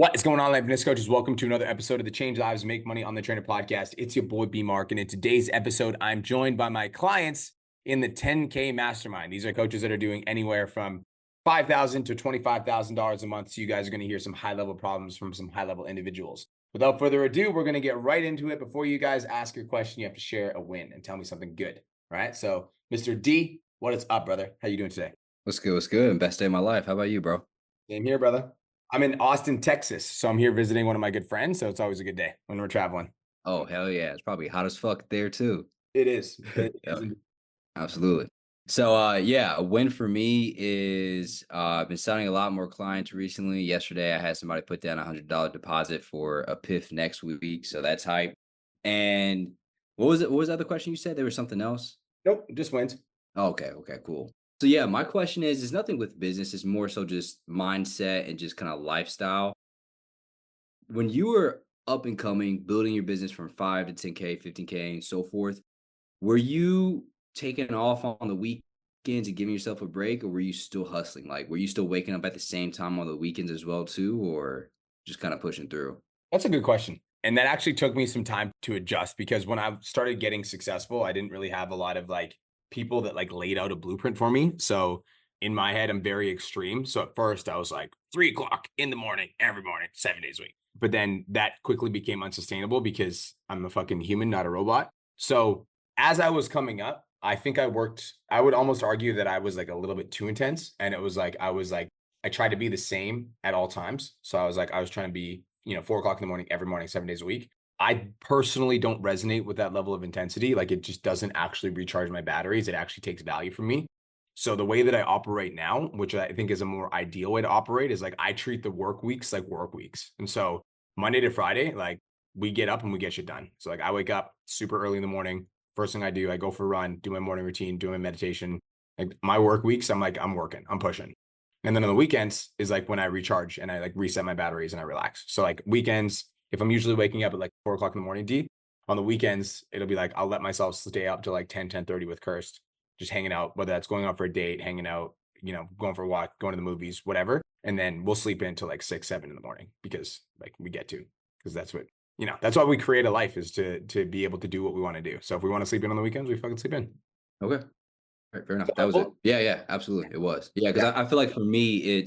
What is going on, life fitness coaches? Welcome to another episode of the Change Lives Make Money on the Trainer podcast. It's your boy B Mark, and in today's episode, I'm joined by my clients in the 10K Mastermind. These are coaches that are doing anywhere from $5,000 to $25,000 a month. So you guys are going to hear some high-level problems from some high-level individuals. Without further ado, we're going to get right into it. Before you guys ask your question, you have to share a win and tell me something good. All right. So, Mr. D, what is up, brother? How you doing today? What's good? What's good? Best day of my life. How about you, bro? Same here, brother. I'm in Austin, Texas, so I'm here visiting one of my good friends. So it's always a good day when we're traveling. Oh, hell yeah. It's probably hot as fuck there too. It is. It Yeah, is. absolutely. So yeah, a win for me is I've been signing a lot more clients recently. Yesterday I had somebody put down $100 deposit for a PIF next week. So that's hype. And what was it? What was the other question you said? There was something else? Nope, just wins. Okay, okay, cool. So yeah, my question is nothing with business, it's more so just mindset and just kind of lifestyle. When you were up and coming, building your business from 5 to 10K, 15K, and so forth, were you taking off on the weekends and giving yourself a break, or were you still hustling? Like, were you still waking up at the same time on the weekends as well too, or just kind of pushing through? That's a good question. And that actually took me some time to adjust because when I started getting successful, I didn't really have a lot of people that laid out a blueprint for me. So in my head, I'm very extreme. So at first I was like 3 o'clock in the morning, every morning, 7 days a week. But then that quickly became unsustainable because I'm a fucking human, not a robot. So as I was coming up, I think I would almost argue that I was like a little bit too intense. And it was like, I tried to be the same at all times. So I was trying to be, 4 o'clock in the morning, every morning, 7 days a week. I personally don't resonate with that level of intensity. Like it just doesn't actually recharge my batteries. It actually takes value from me. So the way that I operate now, which I think is a more ideal way to operate, is like I treat the work weeks like work weeks. And so Monday to Friday, like we get up and we get shit done. So like I wake up super early in the morning. First thing I do, I go for a run, do my morning routine, do my meditation. Like my work weeks, I'm working, I'm pushing. And then on the weekends is like when I recharge and I like reset my batteries and I relax. So like weekends, if I'm usually waking up at like 4 o'clock in the morning, deep on the weekends, it'll be like I'll let myself stay up to like 10:30 with Kirst, just hanging out, whether that's going out for a date, hanging out, going for a walk, going to the movies, whatever. And then we'll sleep in till like 6, 7 in the morning because like we get to, because that's what, that's why we create a life is to be able to do what we want to do. So if we want to sleep in on the weekends, we fucking sleep in. Okay. Right, fair enough. That So, was it. Yeah, yeah, absolutely. It was. Yeah, because yeah. I feel like for me,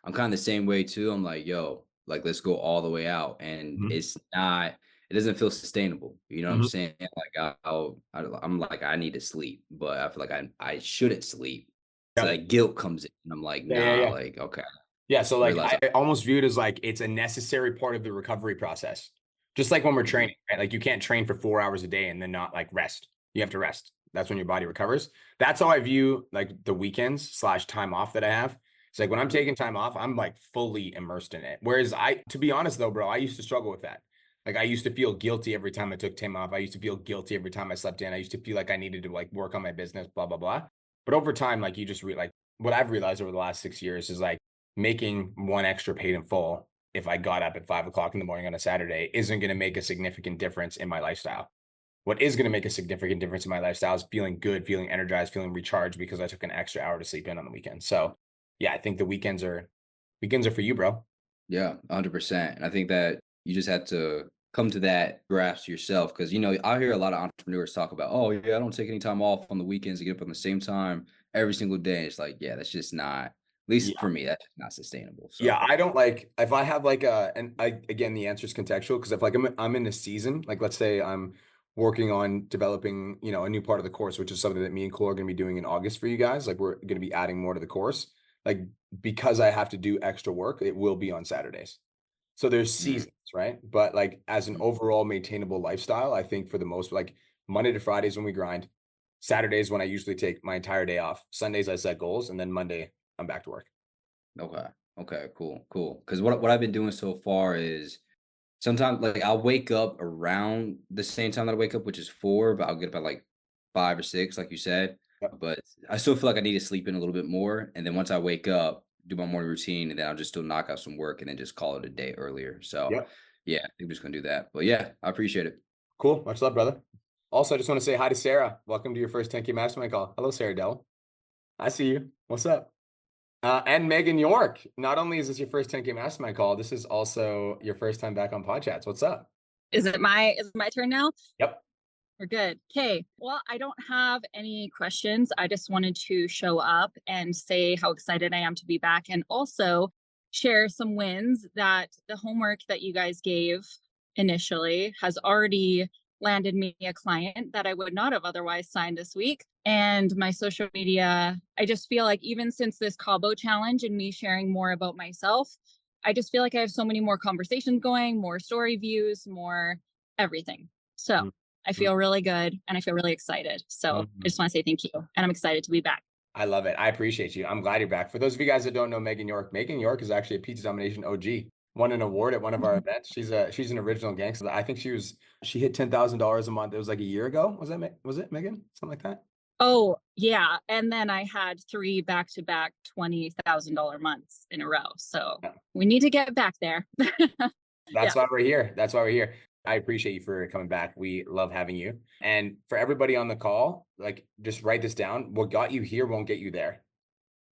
I'm kind of the same way too. I'm like, yo, like let's go all the way out, and Mhm. it doesn't feel sustainable. You know what I'm Mhm. saying? Like I'm like I need to sleep, but I feel like I shouldn't sleep. So Yep. that guilt comes in, and I'm like, Yeah. Yeah. nah, Yeah. like okay, Yeah, so like realize I almost view it as like it's a necessary part of the recovery process. Just like when we're Mhm. training, right? Like you can't train for 4 hours a day and then not like rest. You have to rest. That's when your body recovers. That's how I view like the weekends slash time off that I have. It's like when I'm taking time off, I'm like fully immersed in it. Whereas to be honest though, bro, I used to struggle with that. Like I used to feel guilty every time I took time off. I used to feel guilty every time I slept in. I used to feel like I needed to like work on my business, blah, blah, blah. But over time, like you just like what I've realized over the last 6 years is like making one extra paid in full if I got up at 5 o'clock in the morning on a Saturday isn't going to make a significant difference in my lifestyle. What is going to make a significant difference in my lifestyle is feeling good, feeling energized, feeling recharged because I took an extra hour to sleep in on the weekend. So yeah, I think the weekends are for you, bro. Yeah, 100%. And I think that you just have to come to that grasp yourself because, I hear a lot of entrepreneurs talk about, oh, yeah, I don't take any time off on the weekends to get up on the same time every single day. It's like, yeah, that's just not, at least for Yeah. me, that's just not sustainable. Yeah, So, I don't like if I have like and I again the answer is contextual because if like I'm in a season, like let's say I'm working on developing, a new part of the course, which is something that me and Cole are gonna be doing in August for you guys. Like we're gonna be adding more to the course. Like because I have to do extra work, it will be on Saturdays. So there's mm, seasons, right? But like as an mm, overall maintainable lifestyle, I think for the most like Monday to Fridays when we grind, Saturdays when I usually take my entire day off, Sundays I set goals, and then Monday I'm back to work. okay. Okay, cool, cool. Because what I've been doing so far is sometimes like I'll wake up around the same time that I wake up, which is 4, but I'll get up at like 5 or 6, like you said. Yep. But I still feel like I need to sleep in a little bit more. And then once I wake up, do my morning routine, and then I'll just still knock out some work and then just call it a day earlier. So Yep. yeah, I think we're just gonna do that. But yeah, I appreciate it. Cool. Much love, brother. Also, I just want to say hi to Sarah. Welcome to your first 10K Mastermind call. Hello, Sarah Dell. I see you. What's up? And Megan York. Not only is this your first 10K Mastermind call, this is also your first time back on Podchats. What's up? Is it my turn now? Yep. We're good. Okay. Well, I don't have any questions. I just wanted to show up and say how excited I am to be back and also share some wins that the homework that you guys gave initially has already landed me a client that I would not have otherwise signed this week. And my social media, I just feel like even since this Cabo challenge and me sharing more about myself, I just feel like I have so many more conversations going, more story views, more everything. So I Mhm. feel really good and I feel really excited. So I Mhm. just want to say thank you. And I'm excited to be back. I love it. I appreciate you. I'm glad you're back. For those of you guys that don't know Megan York is actually a Pizza Domination OG. Won an award at one of our events. She's an original gangster. I think she hit $10,000 a month. It was like a year ago. Was it Megan? Something like that? Oh, yeah. And then I had three back to back $20,000 months in a row. So Yeah. we need to get back there. Yeah. That's why we're here. That's why we're here. I appreciate you for coming back. We love having you. And for everybody on the call, like just write this down. What got you here won't get you there.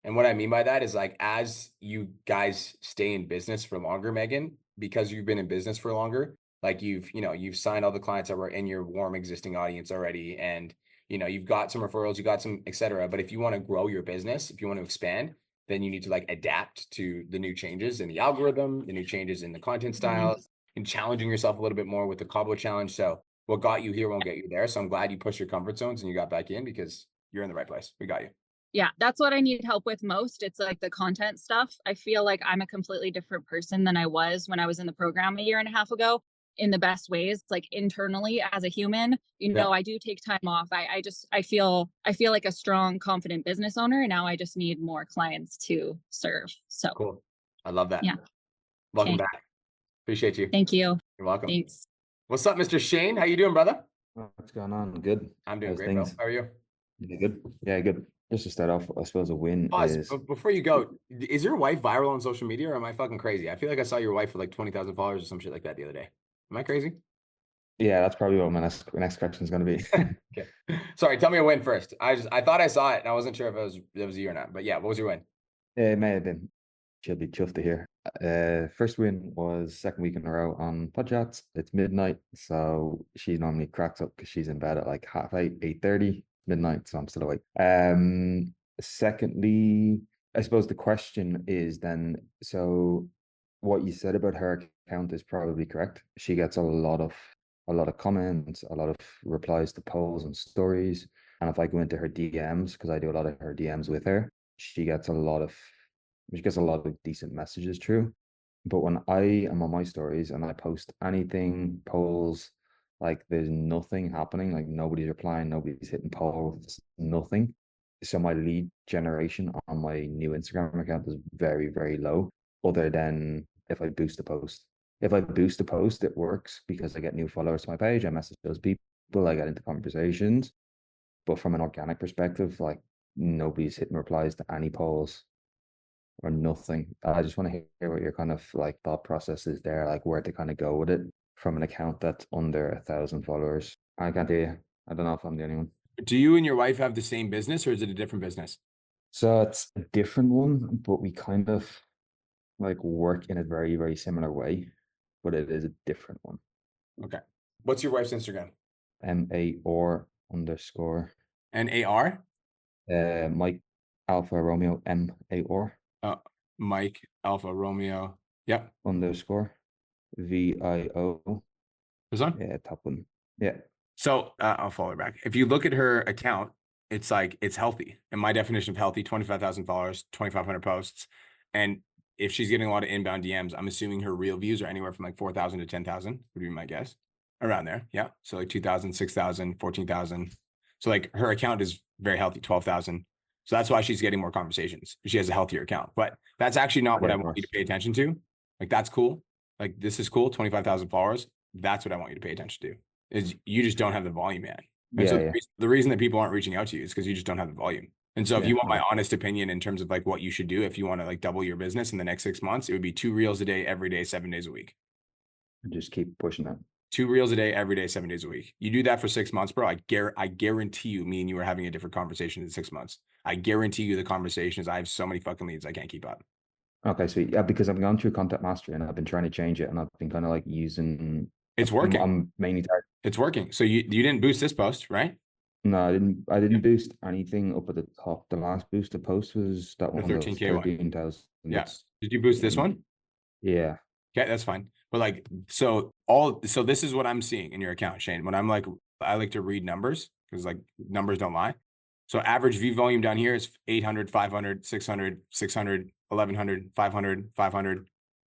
And what I mean by that is like as you guys stay in business for longer, Megan, because you've been in business for longer, like you've signed all the clients that were in your warm existing audience already. And you've got some referrals, you got some, et cetera. But if you want to grow your business, if you want to expand, then you need to like adapt to the new changes in the algorithm, the new changes in the content Mhm. styles, and challenging yourself a little bit more with the Cabo challenge. So what got you here won't get you there. So I'm glad you pushed your comfort zones and you got back in because you're in the right place. We got you. Yeah, that's what I need help with most. It's like the content stuff. I feel like I'm a completely different person than I was when I was in the program a year and a half ago in the best ways, like internally as a human. Yeah. I do take time off. I feel like a strong, confident business owner. And now I just need more clients to serve. So Cool. I love that. yeah. Welcome Okay. back. Appreciate you. Thank you. You're welcome. Thanks. What's up, Mr. Shane? How you doing, brother? What's going on? Good. I'm doing How's great, bro. things? How are you? Yeah, good. Yeah, good. Just to start off, I suppose a win Pause. is Before you go, is your wife viral on social media or am I fucking crazy? I feel like I saw your wife with like 20,000 followers or some shit like that the other day. Am I crazy? yeah, that's probably what my next question is going to be. Okay. Sorry, tell me a win first. I thought I saw it and I wasn't sure if it was you or not. But yeah, what was your win? It may have been. She'll be chuffed to hear. First win was second week in a row on Podchats. It's midnight, so she normally cracks up because she's in bed at like half 8, 8:30 midnight. So I'm still awake. Secondly, I suppose the question is then, so what you said about her account is probably correct. She gets a lot of comments, a lot of replies to polls and stories. And if I go into her DMs, because I do a lot of her DMs with her, she gets a lot of she gets a lot of decent messages through. But when I am on my stories and I post anything, polls, like there's nothing happening, like nobody's replying, nobody's hitting polls, nothing. So my lead generation on my new Instagram account is very, very low, other than if I boost a post. If I boost a post, it works because I get new followers to my page. I message those people, I get into conversations. But from an organic perspective, like nobody's hitting replies to any polls or nothing. I just want to hear what your kind of like thought process is there, like where to kind of go with it from an account that's under 1,000 followers. I can't hear you. I don't know if I'm the only one. Do you and your wife have the same business or is it a different business? So it's a different one, but we kind of like work in a very, very similar way, but it is a different one. Okay. What's your wife's Instagram? MAOR_. And AR? Mike Alpha Romeo MAOR Mike Alpha Romeo. Yep. _ VIO. This one? Yeah, top one. Yeah. So I'll follow her back. If you look at her account, it's like it's healthy. And my definition of healthy, 25,000 followers, 2,500 posts. And if she's getting a lot of inbound DMs, I'm assuming her real views are anywhere from like 4,000 to 10,000 would be my guess. Around there. Yeah. So like 2,000, 6,000, 14,000. So like her account is very healthy, 12,000. So that's why she's getting more conversations. She has a healthier account. But that's actually not what Yeah, I of want you to course. pay attention to. Like that's cool. Like this is cool, 25,000 followers. That's what I want you to pay attention to is you just don't have the volume yet. And so Yeah, yeah. the reason that people aren't reaching out to you is because you just don't have the volume. And so if Yeah, you want my okay. honest opinion in terms of like what you should do, if you want to like double your business in the next 6 months, it would be 2 reels a day, every day, 7 days a week. Just keep pushing that. 2 reels a day, every day, 7 days a week. You do that for 6 months, bro. I guarantee you, me and you are having a different conversation in 6 months. I guarantee you the conversations, I have so many fucking leads, I can't keep up. Okay, sweet. Yeah, because I've gone through Content Mastery and I've been trying to change it, and I've been kind of like using. It's working. I'm mainly targeting. It's working. So you didn't boost this post, right? No, I didn't. I didn't boost anything up at the top. The last boosted post was that The one that was 13K one. 13,000. Yeah. Did you boost this one? Yeah. Okay, that's fine. But like, so this is what I'm seeing in your account, Shane. When I'm like, I like to read numbers because like numbers don't lie. So average view volume down here is 800, 500, 600, 600, 1100, 500, 500,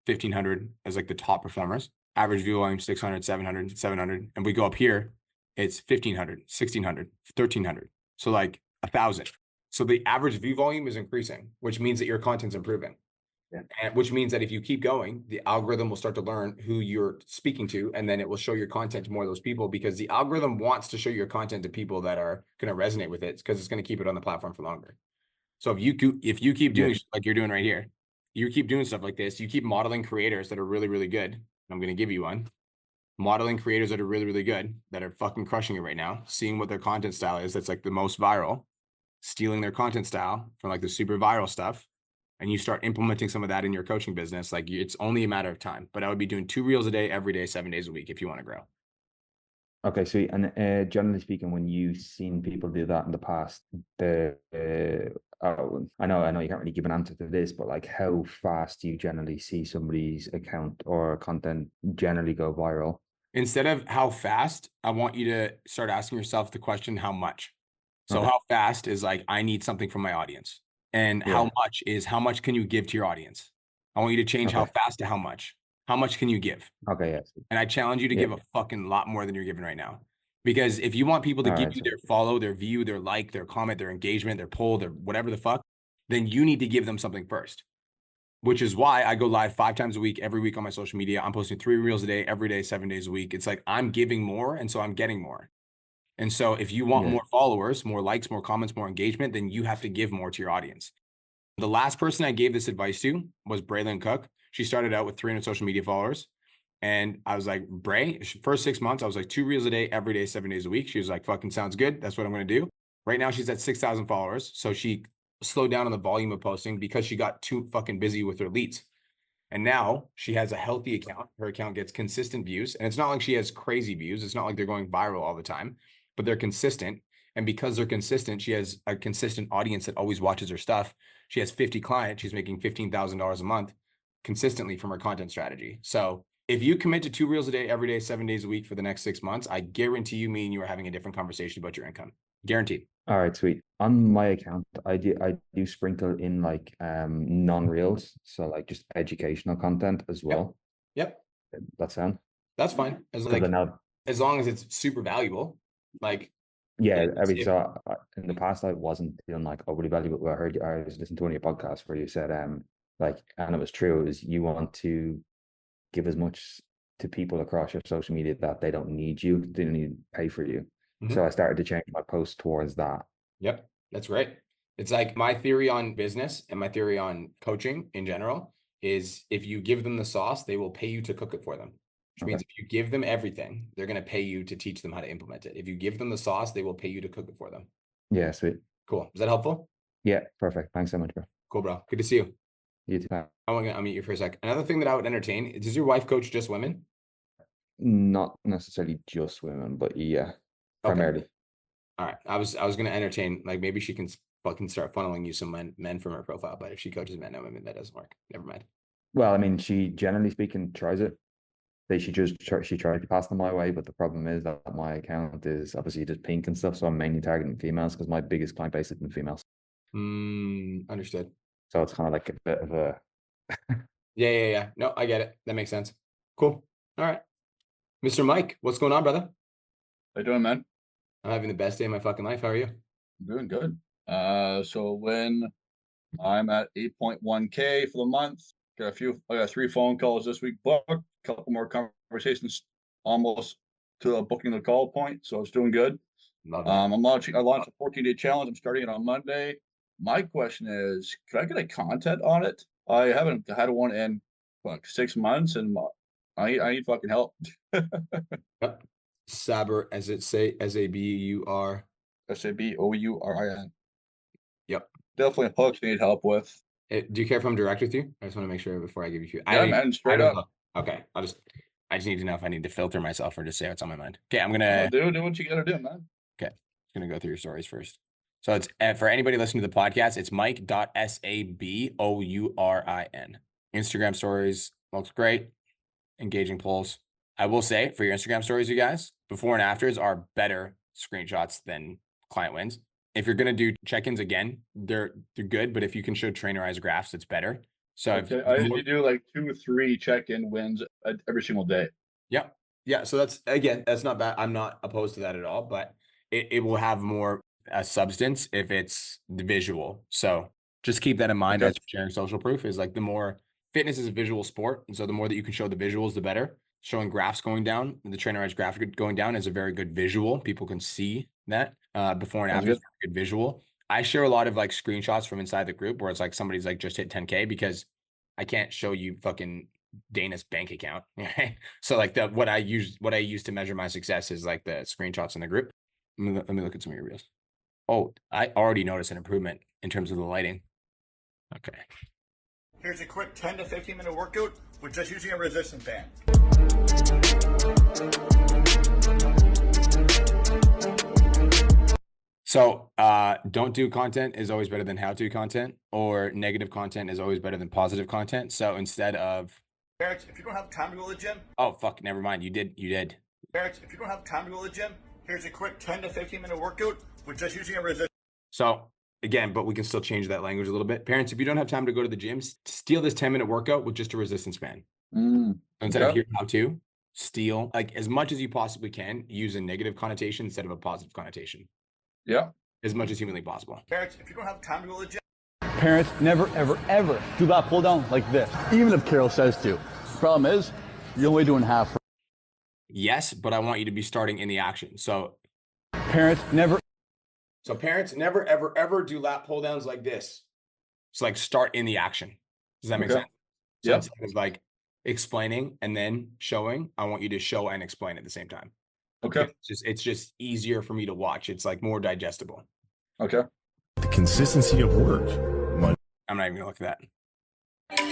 1500 as like the top performers. Average view volume 600, 700, 700. And we go up here, it's 1500, 1600, 1300. So like 1000. So the average view volume is increasing, which means that your content's improving. Yeah. And which means that if you keep going, the algorithm will start to learn who you're speaking to, and then it will show your content to more of those people, because the algorithm wants to show your content to people that are going to resonate with it, because it's going to keep it on the platform for longer. So if you keep doing like you're doing right here, you keep doing stuff like this, you keep modeling creators that are really, really good. I'm going to give you one. Modeling creators that are really, really good, that are fucking crushing it right now, seeing what their content style is, that's like the most viral, stealing their content style from like the super viral stuff, and you start implementing some of that in your coaching business, like it's only a matter of time. But I would be doing 2 reels a day, every day, 7 days a week if you want to grow. Okay, sweet. And generally speaking, when you've seen people do that in the past, I know you can't really give an answer to this, but like, how fast do you generally see somebody's account or content generally go viral? Instead of how fast, I want you to start asking yourself the question, how much? So Okay. how fast is like, I need something from my audience. And Yeah. how much is, how much can you give to your audience? I want you to change how Okay. fast to how much. How much can you give? Okay, yeah. And I challenge you to Yeah. give a fucking lot more than you're giving right now. Because if you want people to All give right, you so their follow, their view, their like, their comment, their engagement, their poll, their whatever the fuck, then you need to give them something first. Which is why I go live 5 times a week, every week on my social media. I'm posting 3 reels a day, every day, 7 days a week. It's like I'm giving more, and so I'm getting more. And so if you want yeah. more followers, more likes, more comments, more engagement, then you have to give more to your audience. The last person I gave this advice to was Braylon Cook. She started out with 300 social media followers. And I was like, Bray, first 6 months, I was like 2 reels a day, every day, 7 days a week. She was like, fucking sounds good. That's what I'm going to do. Right now, she's at 6,000 followers. So she slowed down on the volume of posting because she got too fucking busy with her leads. And now she has a healthy account. Her account gets consistent views. And it's not like she has crazy views. It's not like they're going viral all the time, but they're consistent. And because they're consistent, she has a consistent audience that always watches her stuff. She has 50 clients. She's making $15,000 a month consistently from her content strategy. So if you commit to 2 reels a day, every day, 7 days a week for the next 6 months, I guarantee you, me and you are having a different conversation about your income. Guaranteed. All right, sweet. On my account, I do sprinkle in like non-reels, so like just educational content as well. Yep. That sound? That's fine. As Because I like, know, as long as it's super valuable, like yeah, I mean, if, so in the past I wasn't feeling like overly valuable. I heard I was listening to one of your podcasts where you said like, and it was true, is you want to give as much to people across your social media that they don't need you, they don't need to pay for you. So I started to change my post towards that. Yep, that's great. It's like my theory on business and my theory on coaching in general is if you give them the sauce, they will pay you to cook it for them. Which Okay. means if you give them everything, they're going to pay you to teach them how to implement it. If you give them the sauce, they will pay you to cook it for them. Yeah, sweet. Cool. Is that helpful? Yeah, perfect. Thanks so much, bro. Cool, bro. Good to see you. You too. I want to unmute you for a sec. Another thing that I would entertain, does your wife coach just women? Not necessarily just women, but yeah, primarily. All right. I was going to entertain, like maybe she can fucking start funneling you some men from her profile, but if she coaches men and women, that doesn't work. Never mind. Well, I mean, she generally speaking tries it. She tried to pass them my way, but the problem is that my account is obviously just pink and stuff, so I'm mainly targeting females because my biggest client base is in females. Understood. So it's kind of like a bit of a Yeah. No, I get it. That makes sense. Cool. All right. Mr. Mike, what's going on, brother? How you doing, man? I'm having the best day of my fucking life. How are you? I'm doing good. So when I'm at 8.1K for the month, I got 3 phone calls this week booked, a couple more conversations almost to a booking the call point. So it's doing good. Love it. I launched a 14-day challenge. I'm starting it on Monday. My question is, could I get a content on it? I haven't had one in 6 months, and I need fucking help. Yep. Saber, as it say, SABUR. SABOURIN. Yep. definitely hooks need help with. Do you care if I'm direct with you? I just want to make sure before I give you. Yeah, man, straight up. Okay, I just need to know if I need to filter myself or just say what's on my mind. Okay, I'm Oh, gonna. do what you gotta do, man. Okay, I'm gonna go through your stories first. So it's for anybody listening to the podcast, it's Mike.Sabourien. Instagram stories looks great. Engaging polls. I will say for your Instagram stories, you guys, before and afters are better screenshots than client wins. If you're gonna do check-ins again, they're good, but if you can show trainerized graphs, it's better. So okay, I usually do like 2 or 3 check-in wins every single day. Yeah. So that's not bad. I'm not opposed to that at all, but it will have more substance if it's the visual. So just keep that in mind Okay. as you're sharing social proof. Is like the more fitness is a visual sport, and so the more that you can show the visuals, the better. Showing graphs going down, the trainerized graphic going down is a very good visual. People can see that before and Sounds after. good. Good visual. I share a lot of like screenshots from inside the group where it's like somebody's like just hit 10K because I can't show you fucking Dana's bank account. Right? So like what I use to measure my success is like the screenshots in the group. Let me look at some of your reels. Oh, I already noticed an improvement in terms of the lighting. Okay. Here's a quick 10 to 15 minute workout with just using a resistance band. So don't do content is always better than how-to content, or negative content is always better than positive content. So instead of Parents, if you don't have time to go to the gym. Oh, fuck, never mind. You did. Parents, if you don't have time to go to the gym, here's a quick 10 to 15 minute workout with just using a resistance. So again, but we can still change that language a little bit. Parents, if you don't have time to go to the gym, steal this 10-minute workout with just a resistance band. Instead of here's how to, steal, like as much as you possibly can, use a negative connotation instead of a positive connotation. Yeah. As much as humanly possible. Parents, if you don't have time to go to the gym. Parents, never, ever, ever do that pull down like this, even if Carol says to. Problem is, you're only doing half. Yes, but I want you to be starting in the action. So Parents, never, ever, ever do lat pull downs like this. It's like start in the action. Does that make sense? So Yeah. instead of like explaining and then showing, I want you to show and explain at the same time. Okay. It's just easier for me to watch. It's like more digestible. Okay. The consistency of work. I'm not even gonna look at that.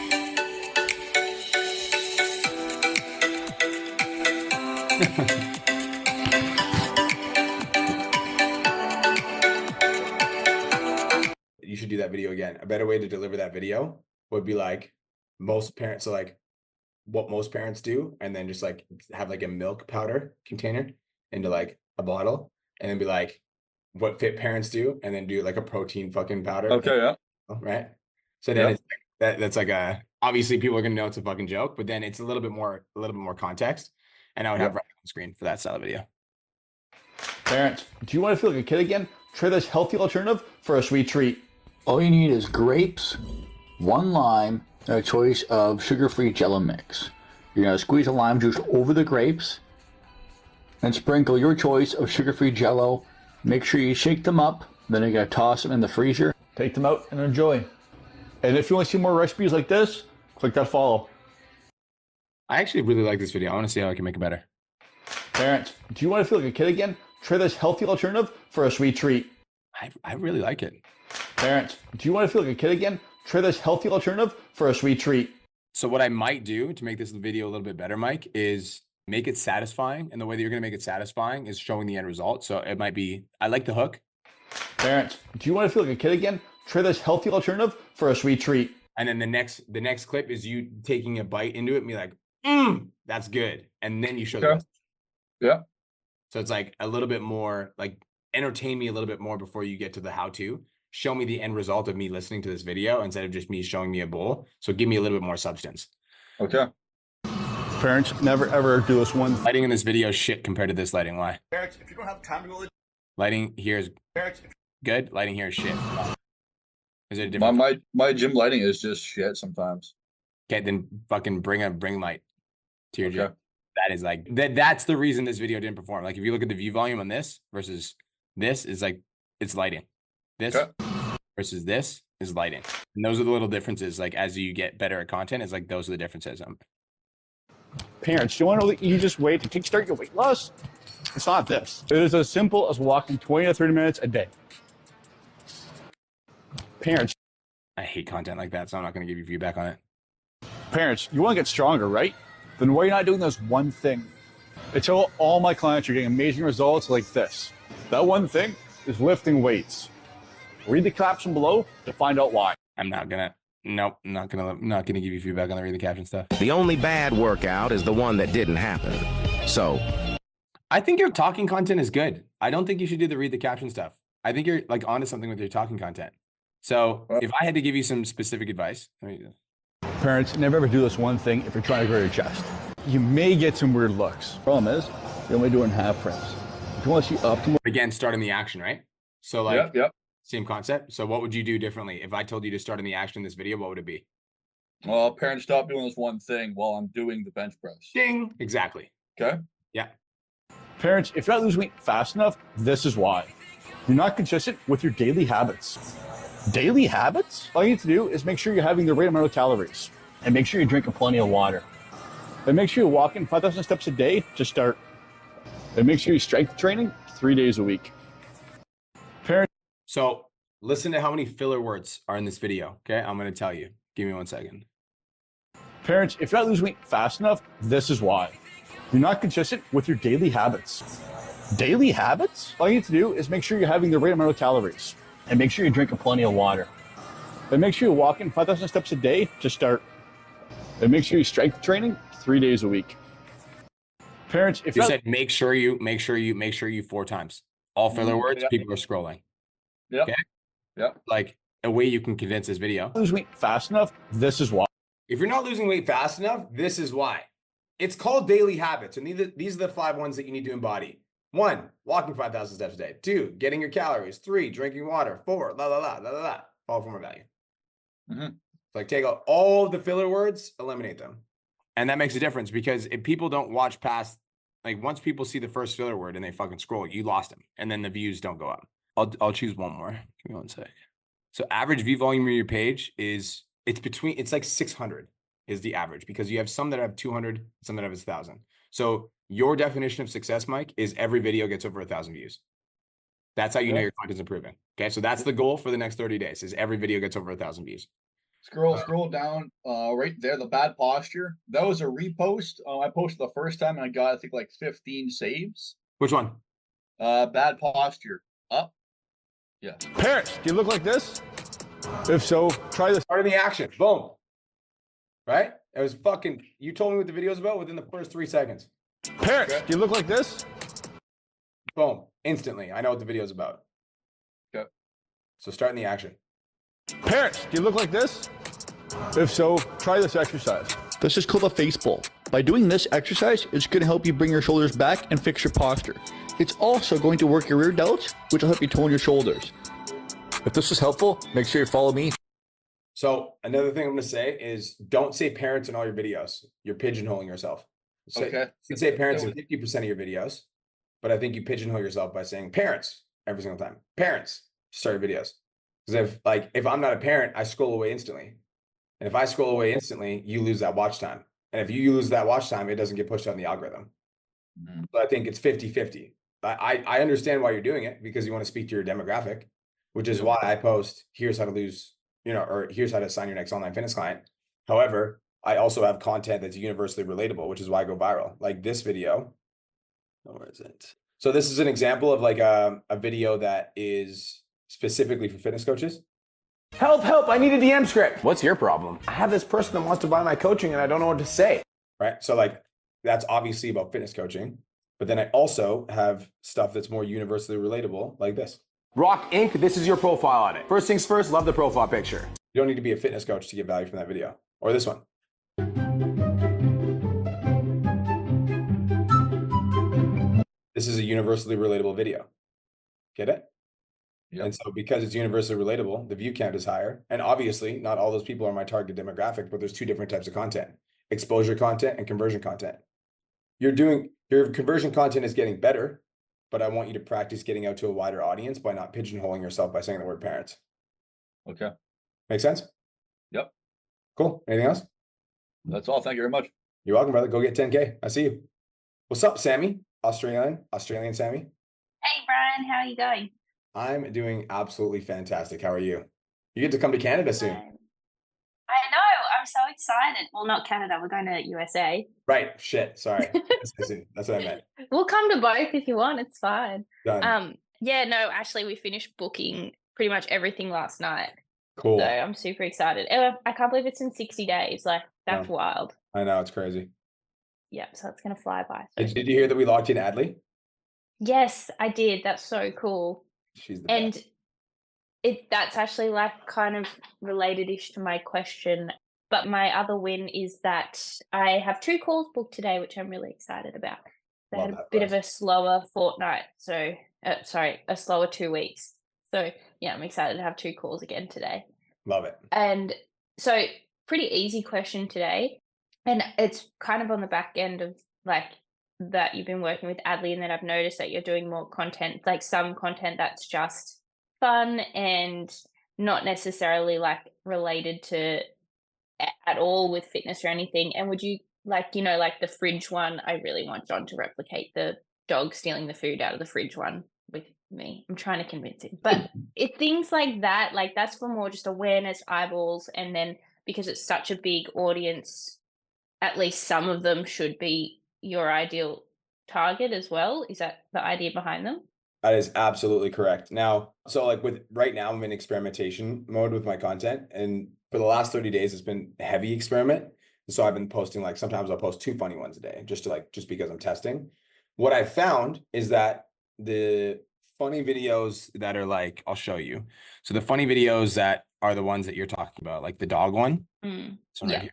You should do that video again. A better way to deliver that video would be like most parents, so like what most parents do, and then just like have like a milk powder container into like a bottle, and then be like what fit parents do, and then do like a protein fucking powder. Okay, yeah. Right. So then Yeah. it's like, that's like obviously people are gonna know it's a fucking joke, but then it's a little bit more context. And I would have right on screen for that style of video. parents, do you want to feel like a kid again? Try this healthy alternative for a sweet treat. All you need is grapes, 1 lime, and a choice of sugar-free Jell-O mix. You're going to squeeze the lime juice over the grapes and sprinkle your choice of sugar-free Jell-O. Make sure you shake them up, then you're going to toss them in the freezer. Take them out and enjoy. And if you want to see more recipes like this, click that follow. I actually really like this video. I want to see how I can make it better. Parents, do you want to feel like a kid again? Try this healthy alternative for a sweet treat. I really like it. Parents, do you want to feel like a kid again? Try this healthy alternative for a sweet treat. So what I might do to make this video a little bit better, Mike, is make it satisfying. And the way that you're going to make it satisfying is showing the end result. So it might be, I like the hook. Parents, do you want to feel like a kid again? Try this healthy alternative for a sweet treat. And then the next clip is you taking a bite into it and be like, that's good. And then you show the rest. Yeah. So it's like a little bit more like entertain me a little bit more before you get to the how to. Show me the end result of me listening to this video instead of just me showing me a bowl. So give me a little bit more substance. Okay. Parents, never ever do this one. Lighting in this video is shit compared to this lighting. Why? Parents, if you don't have time to go to Lighting here is parents, good. Lighting here is shit. Is it a different? My gym lighting is just shit sometimes. Okay, then fucking bring light to your Okay. gym. That is like that's the reason this video didn't perform. Like if you look at the view volume on this versus this, is like it's lighting. This Okay. versus this is lighting. And those are the little differences. Like as you get better at content, it's like those are the differences. Parents, do you want to know the easiest way to kickstart your weight loss? It's not this. It is as simple as walking 20 to 30 minutes a day. Parents, I hate content like that, so I'm not going to give you feedback on it. parents, you want to get stronger, right? Then why are you not doing this one thing? I tell all my clients you're getting amazing results like this. That one thing is lifting weights. Read the caption below to find out why. I'm not gonna. Nope, not gonna give you feedback on the read the caption stuff. The only bad workout is the one that didn't happen. So, I think your talking content is good. I don't think you should do the read the caption stuff. I think you're like onto something with your talking content. So if I had to give you some specific advice, Parents, never ever do this one thing if you're trying to grow your chest. You may get some weird looks. Problem is, you're only doing half frames. If you want to see optimal, again, start in the action, right? So like, Yep. same concept. So what would you do differently? If I told you to start in the action in this video, what would it be? Well, parents, stop doing this one thing while I'm doing the bench press. Ding. Exactly. Okay. Yeah. parents, if you're not losing weight fast enough, this is why. You're not consistent with your daily habits. Daily habits? All you need to do is make sure you're having the right amount of calories and make sure you're drinking plenty of water. And make sure you're walking 5,000 steps a day to start. And make sure you're strength training 3 days a week. Parents. So listen to how many filler words are in this video. Okay. I'm going to tell you. Give me 1 second. Parents, if you're not losing weight fast enough, this is why. You're not consistent with your daily habits. Daily habits? All you need to do is make sure you're having the right amount of calories and make sure you're drinking plenty of water. And make sure you're walking 5,000 steps a day to start. And make sure you're strength training 3 days a week. Parents, if You you're said make sure you 4 times. All filler words, yeah. people are scrolling. Yep. Okay. Yep. Like a way you can condense this video. not losing weight fast enough, this is why. If you're not losing weight fast enough, this is why. It's called daily habits. And these are the 5 ones that you need to embody. 1, walking 5,000 steps a day. 2, getting your calories. 3, drinking water. 4, la la la la la la. All form of value. Mhm. Like take out all of the filler words, eliminate them. And that makes a difference because if people don't watch past, like once people see the first filler word and they fucking scroll, you lost them. And then the views don't go up. I'll choose one more. Give me 1 sec. So average view volume of your page it's like 600 is the average because you have some that have 200, some that have 1,000. So your definition of success, Mike, is every video gets over 1,000 views. That's how you know your content's improving. Okay. So that's the goal for the next 30 days is every video gets over 1,000 views. Scroll down right there, the bad posture. That was a repost. I posted the first time and I got, I think, like 15 saves. Which one? Bad posture. Up. Yeah. Parents, do you look like this? If so, try this. Start of the action. Boom. Right? It was fucking, you told me what the video's about within the first 3 seconds. Parents, do you look like this? Boom. Instantly. I know what the video's about. Okay. So start in the action. Parents, do you look like this? If so, try this exercise. This is called a face pull. By doing this exercise, it's going to help you bring your shoulders back and fix your posture. It's also going to work your rear delts, which will help you tone your shoulders. If this was helpful, make sure you follow me. So another thing I'm going to say is don't say parents in all your videos. You're pigeonholing yourself. So Okay. you can say parents in 50% of your videos, but I think you pigeonhole yourself by saying parents every single time. Parents, start your videos. Because if I'm not a parent, I scroll away instantly. And if I scroll away instantly, you lose that watch time. And if you lose that watch time, it doesn't get pushed out in the algorithm. Mhm. So I think it's 50-50. I understand why you're doing it because you want to speak to your demographic, which is why I post, here's how to lose, or here's how to sign your next online fitness client. However, I also have content that's universally relatable, which is why I go viral. Like this video. Where is it? So this is an example of like a video that is specifically for fitness coaches. Help, I need a DM script. What's your problem? I have this person that wants to buy my coaching and I don't know what to say. Right. So like that's obviously about fitness coaching. But then I also have stuff that's more universally relatable like this. Rock Inc., this is your profile on it. First things first, love the profile picture. You don't need to be a fitness coach to get value from that video. Or this one. This is a universally relatable video. Get it? Yep. And so because it's universally relatable, the view count is higher. And obviously not all those people are my target demographic, but there's 2 different types of content: exposure content and conversion content. Your conversion content is getting better, but I want you to practice getting out to a wider audience by not pigeonholing yourself by saying the word parents. Okay. Make sense? Yep. Cool. Anything else? That's all. Thank you very much. You're welcome, brother. Go get 10K. I see you. What's up, Sammy? Australian Sammy. Hey, Brian, how are you going? I'm doing absolutely fantastic. How are you? You get to come to Canada soon. I know. I'm so excited. Well, not Canada. We're going to USA. Right. Shit. Sorry. That's what I meant. We'll come to both if you want. It's fine. Done. Yeah, no, actually, we finished booking pretty much everything last night. Cool. So I'm super excited. I can't believe it's in 60 days. Like, that's wild. I know. It's crazy. Yeah, so it's going to fly by. So Did you hear that we locked in Adley? yes, I did. That's so cool. She's the And best. that's actually like kind of related-ish to my question. But my other win is that I have 2 calls booked today, which I'm really excited about. They Love had a that bit for of a slower fortnight, so a slower 2 weeks. So yeah, I'm excited to have 2 calls again today. Love it. And so pretty easy question today. And it's kind of on the back end of like that you've been working with Adley, and then I've noticed that you're doing more content, like some content that's just fun and not necessarily like related to at all with fitness or anything. And would you like, like the fridge one, I really want John to replicate the dog stealing the food out of the fridge one with me. I'm trying to convince him. But things like that, like that's for more just awareness, eyeballs, and then because it's such a big audience, at least some of them should be your ideal target as well. Is that the idea behind them? That is absolutely correct. Now, so like right now I'm in experimentation mode with my content, and for the last 30 days it's been heavy experiment. So I've been posting, like, sometimes I'll post 2 funny ones a day just because I'm testing. What I found is that the funny videos that are like, I'll show you. So the funny videos that are the ones that you're talking about, like the dog one. This one right here.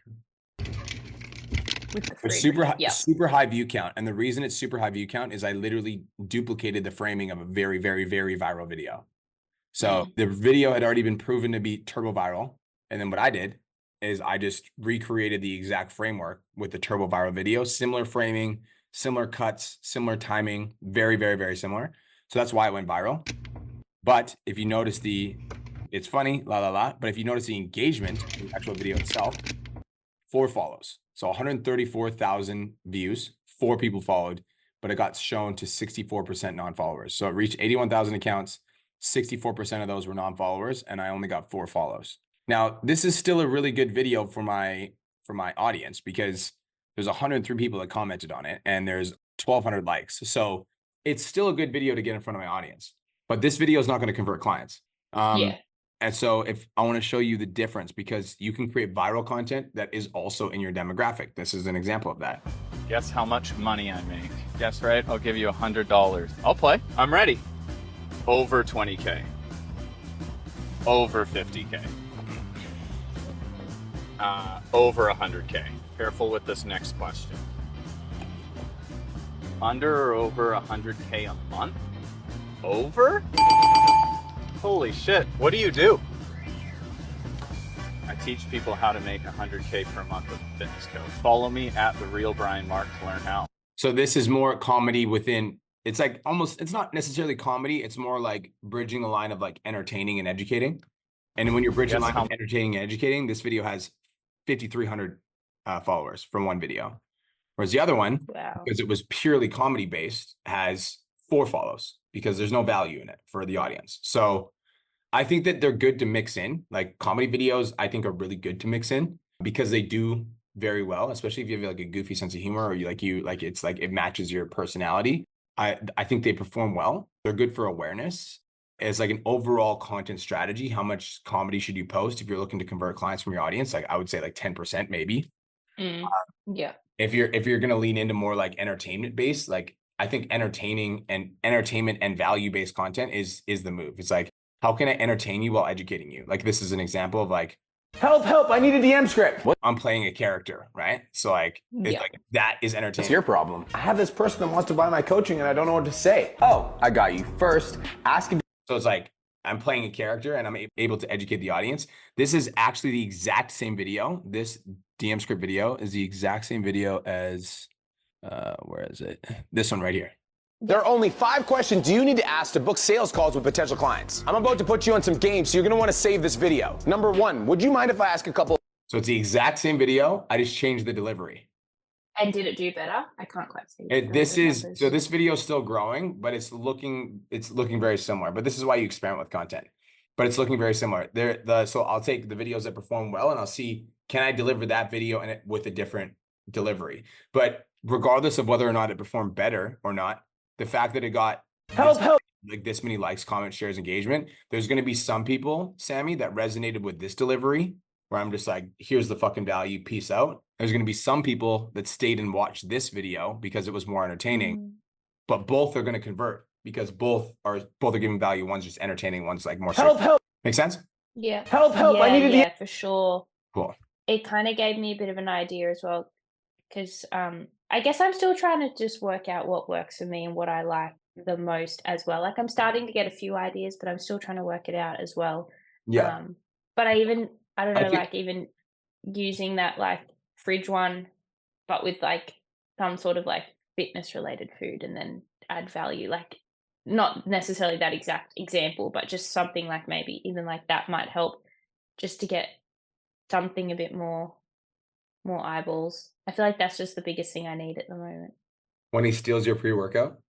With the It's fridge. super high view count. And the reason it's super high view count is I literally duplicated the framing of a very, very, very viral video. So the video had already been proven to be turbo viral. And then what I did is I just recreated the exact framework with the turbo viral video, similar framing, similar cuts, similar timing, very, very, very similar. So that's why it went viral. But if you notice it's funny, but if you notice the engagement in the actual video itself, 4 follows. So 134,000 views, 4 people followed, but it got shown to 64% non-followers. So it reached 81,000 accounts, 64% of those were non-followers, and I only got 4 follows. Now, this is still a really good video for my audience because there's 103 people that commented on it and there's 1,200 likes. So it's still a good video to get in front of my audience, but this video is not going to convert clients. And so if I want to show you the difference, because you can create viral content that is also in your demographic. This is an example of that. Guess how much money I make. Guess right, I'll give you $100. I'll play, I'm ready. Over 20K. Over 50K. Over 100K. Careful with this next question. Under or over 100K a month? Over? Holy shit, what do you do? I teach people how to make 100K per month with a fitness coach. Follow me at The Real Brian Mark to learn how. So this is more comedy within, it's like almost, it's not necessarily comedy. It's more like bridging the line of like entertaining and educating. And when you're bridging the line of entertaining and educating, this video has 5,300 followers from one video. Whereas the other one, because it was purely comedy based, has 4 follows because there's no value in it for the audience. So I think that they're good to mix in. Like comedy videos, I think are really good to mix in because they do very well, especially if you have like a goofy sense of humor or it's like it matches your personality. I think they perform well. They're good for awareness. As like an overall content strategy, how much comedy should you post if you're looking to convert clients from your audience? Like I would say like 10% maybe. If you're gonna lean into more like entertainment based, like I think entertainment and value based content is the move. It's like, how can I entertain you while educating you? Like this is an example of like, help, I need a DM script. I'm playing a character, right? So like, it's like that is entertaining. What's your problem? I have this person that wants to buy my coaching and I don't know what to say. Oh, I got you. First, ask him. So it's like, I'm playing a character and I'm able to educate the audience. This is actually the exact same video. This DM script video is the exact same video as, where is it? This one right here. There are only 5 questions you need to ask to book sales calls with potential clients. I'm about to put you on some games, so you're gonna wanna save this video. Number 1, would you mind if I ask a couple? So it's the exact same video. I just changed the delivery. And did it do better? I can't quite see. This video is still growing, but it's looking very similar. But this is why you experiment with content. but it's looking very similar. So I'll take the videos that perform well and I'll see, can I deliver that video and with a different delivery? But regardless of whether or not it performed better or not, the fact that it got like this many likes, comments, shares, engagement, there's going to be some people, Sammy, that resonated with this delivery where I'm just like, here's the fucking value, peace out. There's going to be some people that stayed and watched this video because it was more entertaining, but both are going to convert because both are giving value. One's just entertaining, one's like more help. Make sense? Yeah. Help! Yeah, I needed yeah, for sure. Cool. It kind of gave me a bit of an idea as well, because I guess I'm still trying to just work out what works for me and what I like the most as well. Like I'm starting to get a few ideas, but I'm still trying to work it out as well. Yeah. But I don't know, think- like even using that like fridge one, but with like some sort of like fitness related food and then add value, like not necessarily that exact example, but just something like maybe even like that might help just to get something a bit more eyeballs. I feel like that's just the biggest thing I need at the moment. When he steals your pre-workout?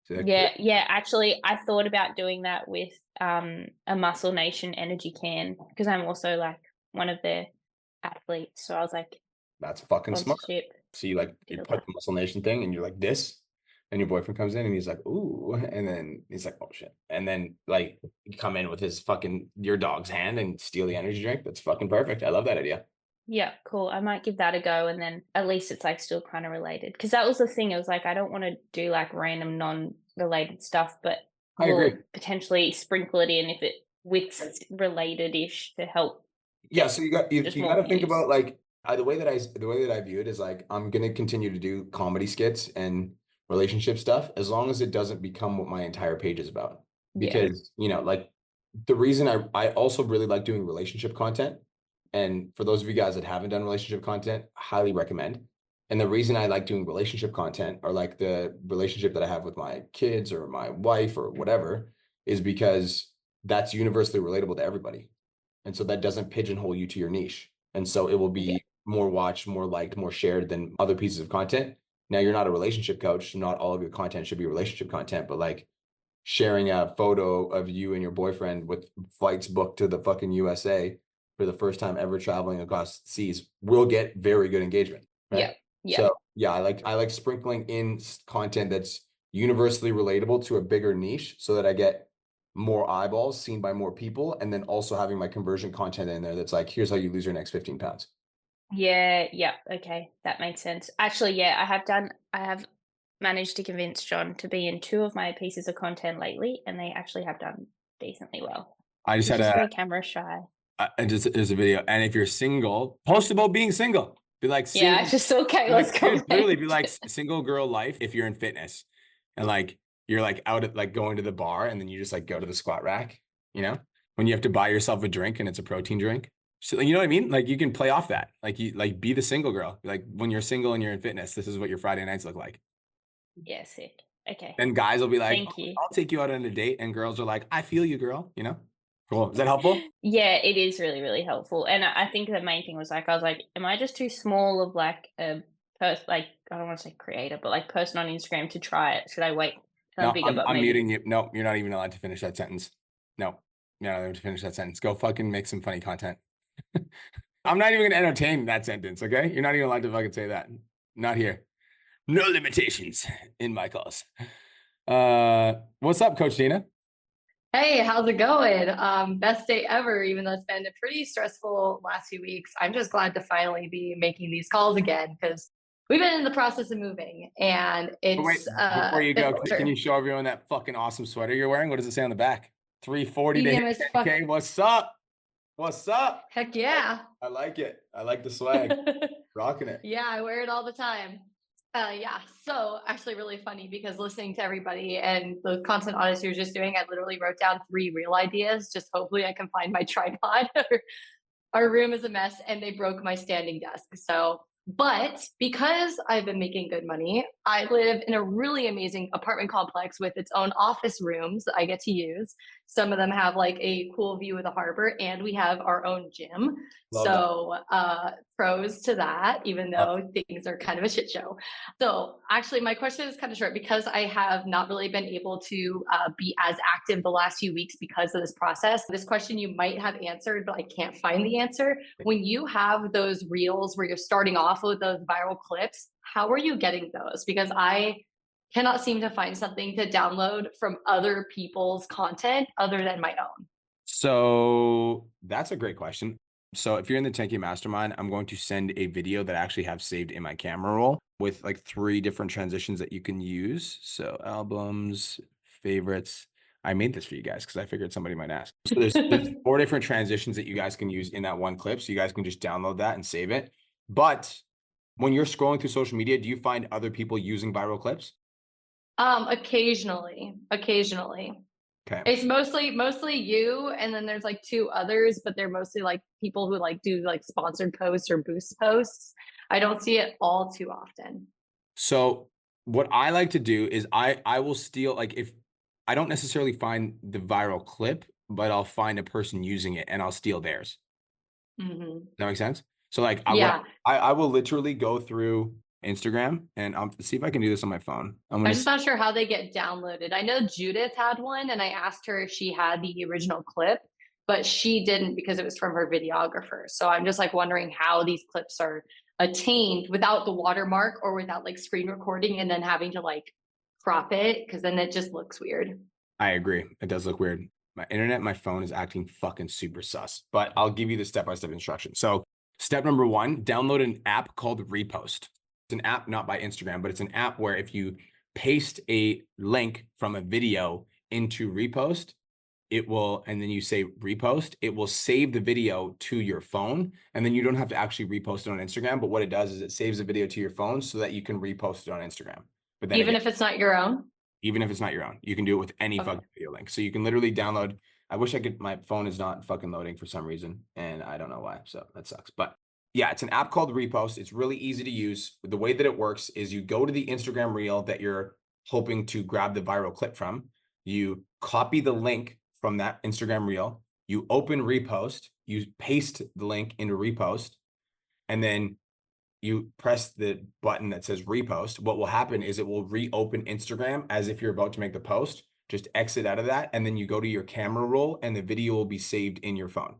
Yeah, actually, I thought about doing that with a Muscle Nation energy can because I'm also like one of their athletes. So I was like, that's fucking smart. sponsorship. So you put the Muscle Nation thing and you're like this, and your boyfriend comes in and he's like, ooh, and then he's like, oh shit. And then like you come in with his fucking your dog's hand and steal the energy drink. That's fucking perfect. I love that idea. Yeah, cool. I might give that a go, and then at least it's like still kind of related. Because that was the thing. It was like I don't want to do like random non-related stuff, but I agree. Potentially sprinkle it in if it with related-ish to help. Yeah, so you got to think views. about like the way that I view it is like I'm gonna continue to do comedy skits and relationship stuff as long as it doesn't become what my entire page is about. Because like the reason I also really like doing relationship content, and for those of you guys that haven't done relationship content, highly recommend. And the reason I like doing relationship content or like the relationship that I have with my kids or my wife or whatever is because that's universally relatable to everybody. And so that doesn't pigeonhole you to your niche. And so it will be more watched, more liked, more shared than other pieces of content. Now, you're not a relationship coach. Not all of your content should be relationship content, but like sharing a photo of you and your boyfriend with flights booked to the fucking USA for the first time ever traveling across the seas will get very good engagement. Right? Yeah. So yeah, I like sprinkling in content that's universally relatable to a bigger niche so that I get more eyeballs seen by more people, and then also having my conversion content in there that's like, here's how you lose your next 15 pounds. Yeah. Okay, that makes sense. Actually, yeah, I have managed to convince John to be in 2 of my pieces of content lately, and they actually have done decently well. I just He's had very camera shy. there's a video, and if you're single, post about being single. Be like, Yeah, I just saw Kayla's comment. literally be like, single girl life if you're in fitness, and like you're like out at like going to the bar, and then you just like go to the squat rack. When you have to buy yourself a drink and it's a protein drink. So you know what I mean? Like you can play off that. Like you like be the single girl. Like when you're single and you're in fitness, this is what your Friday nights look like. Yeah, sick. Okay. Then guys will be like, Thank you. I'll take you out on a date, and girls are like, I feel you, girl. Cool. Is that helpful? Yeah, it is really, really helpful. And I think the main thing was like, I was like, am I just too small of like a person, like, I don't want to say creator, but like person on Instagram to try it? Should I wait till I'm bigger? I'm muting you. No, you're not even allowed to finish that sentence. No, you're not allowed to finish that sentence. Go fucking make some funny content. I'm not even going to entertain that sentence. Okay. You're not even allowed to fucking say that. Not here. No limitations in my calls. What's up, Coach Dina? Hey, how's it going? Best day ever, even though it's been a pretty stressful last few weeks. I'm just glad to finally be making these calls again because we've been in the process of moving and it's Wait, before you go, can you show everyone that fucking awesome sweater you're wearing? What does it say on the back? 340 to hit 10K. What's up? What's up? Heck yeah. I like it. I like the swag. Rocking it. Yeah, I wear it all the time. Yeah, so actually really funny because listening to everybody and the content audits you're just doing, I literally wrote down 3 real ideas. Just hopefully I can find my tripod. Our room is a mess and they broke my standing desk. But because I've been making good money, I live in a really amazing apartment complex with its own office rooms that I get to use. Some of them have like a cool view of the harbor, and we have our own gym. For pros to that, even though things are kind of a shit show. So actually, my question is kind of short because I have not really been able to be as active the last few weeks because of this process. This question you might have answered, but I can't find the answer. When you have those reels where you're starting off with those viral clips, how are you getting those? Because I cannot seem to find something to download from other people's content other than my own. So that's a great question. So if you're in the 10K Mastermind, I'm going to send a video that I actually have saved in my camera roll with like 3 different transitions that you can use. So albums, favorites. I made this for you guys because I figured somebody might ask. So there's 4 different transitions that you guys can use in that one clip. So you guys can just download that and save it. But when you're scrolling through social media, do you find other people using viral clips? Occasionally. Okay. It's mostly you, and then there's like 2 others, but they're mostly like people who like do like sponsored posts or boost posts. I don't see it all too often. So what I like to do is I will steal, like, if I don't necessarily find the viral clip, but I'll find a person using it and I'll steal theirs. Mhm. That makes sense? So like Yeah. I will literally go through Instagram and I'll see if I can do this on my phone. I'm just not sure how they get downloaded. I know Judith had one and I asked her if she had the original clip, but she didn't because it was from her videographer. So I'm just like wondering how these clips are attained without the watermark or without like screen recording and then having to like crop it, because then it just looks weird. I agree. It does look weird. My internet, my phone is acting fucking super sus, but I'll give you the step-by-step instruction. So step number 1, download an app called Repost. It's an app not by Instagram, but it's an app where if you paste a link from a video into Repost, it will, and then you say repost, it will save the video to your phone. And then you don't have to actually repost it on Instagram. But what it does is it saves the video to your phone so that you can repost it on Instagram. But then Even again, if it's not your own? even if it's not your own, you can do it with any fucking video link. So you can literally download. I wish I could, my phone is not fucking loading for some reason, and I don't know why. So that sucks. But yeah, it's an app called Repost. It's really easy to use. The way that it works is you go to the Instagram reel that you're hoping to grab the viral clip from. You copy the link from that Instagram reel. You open Repost. You paste the link into Repost, and then you press the button that says repost. What will happen is it will reopen Instagram as if you're about to make the post. Just exit out of that, and then you go to your camera roll and the video will be saved in your phone.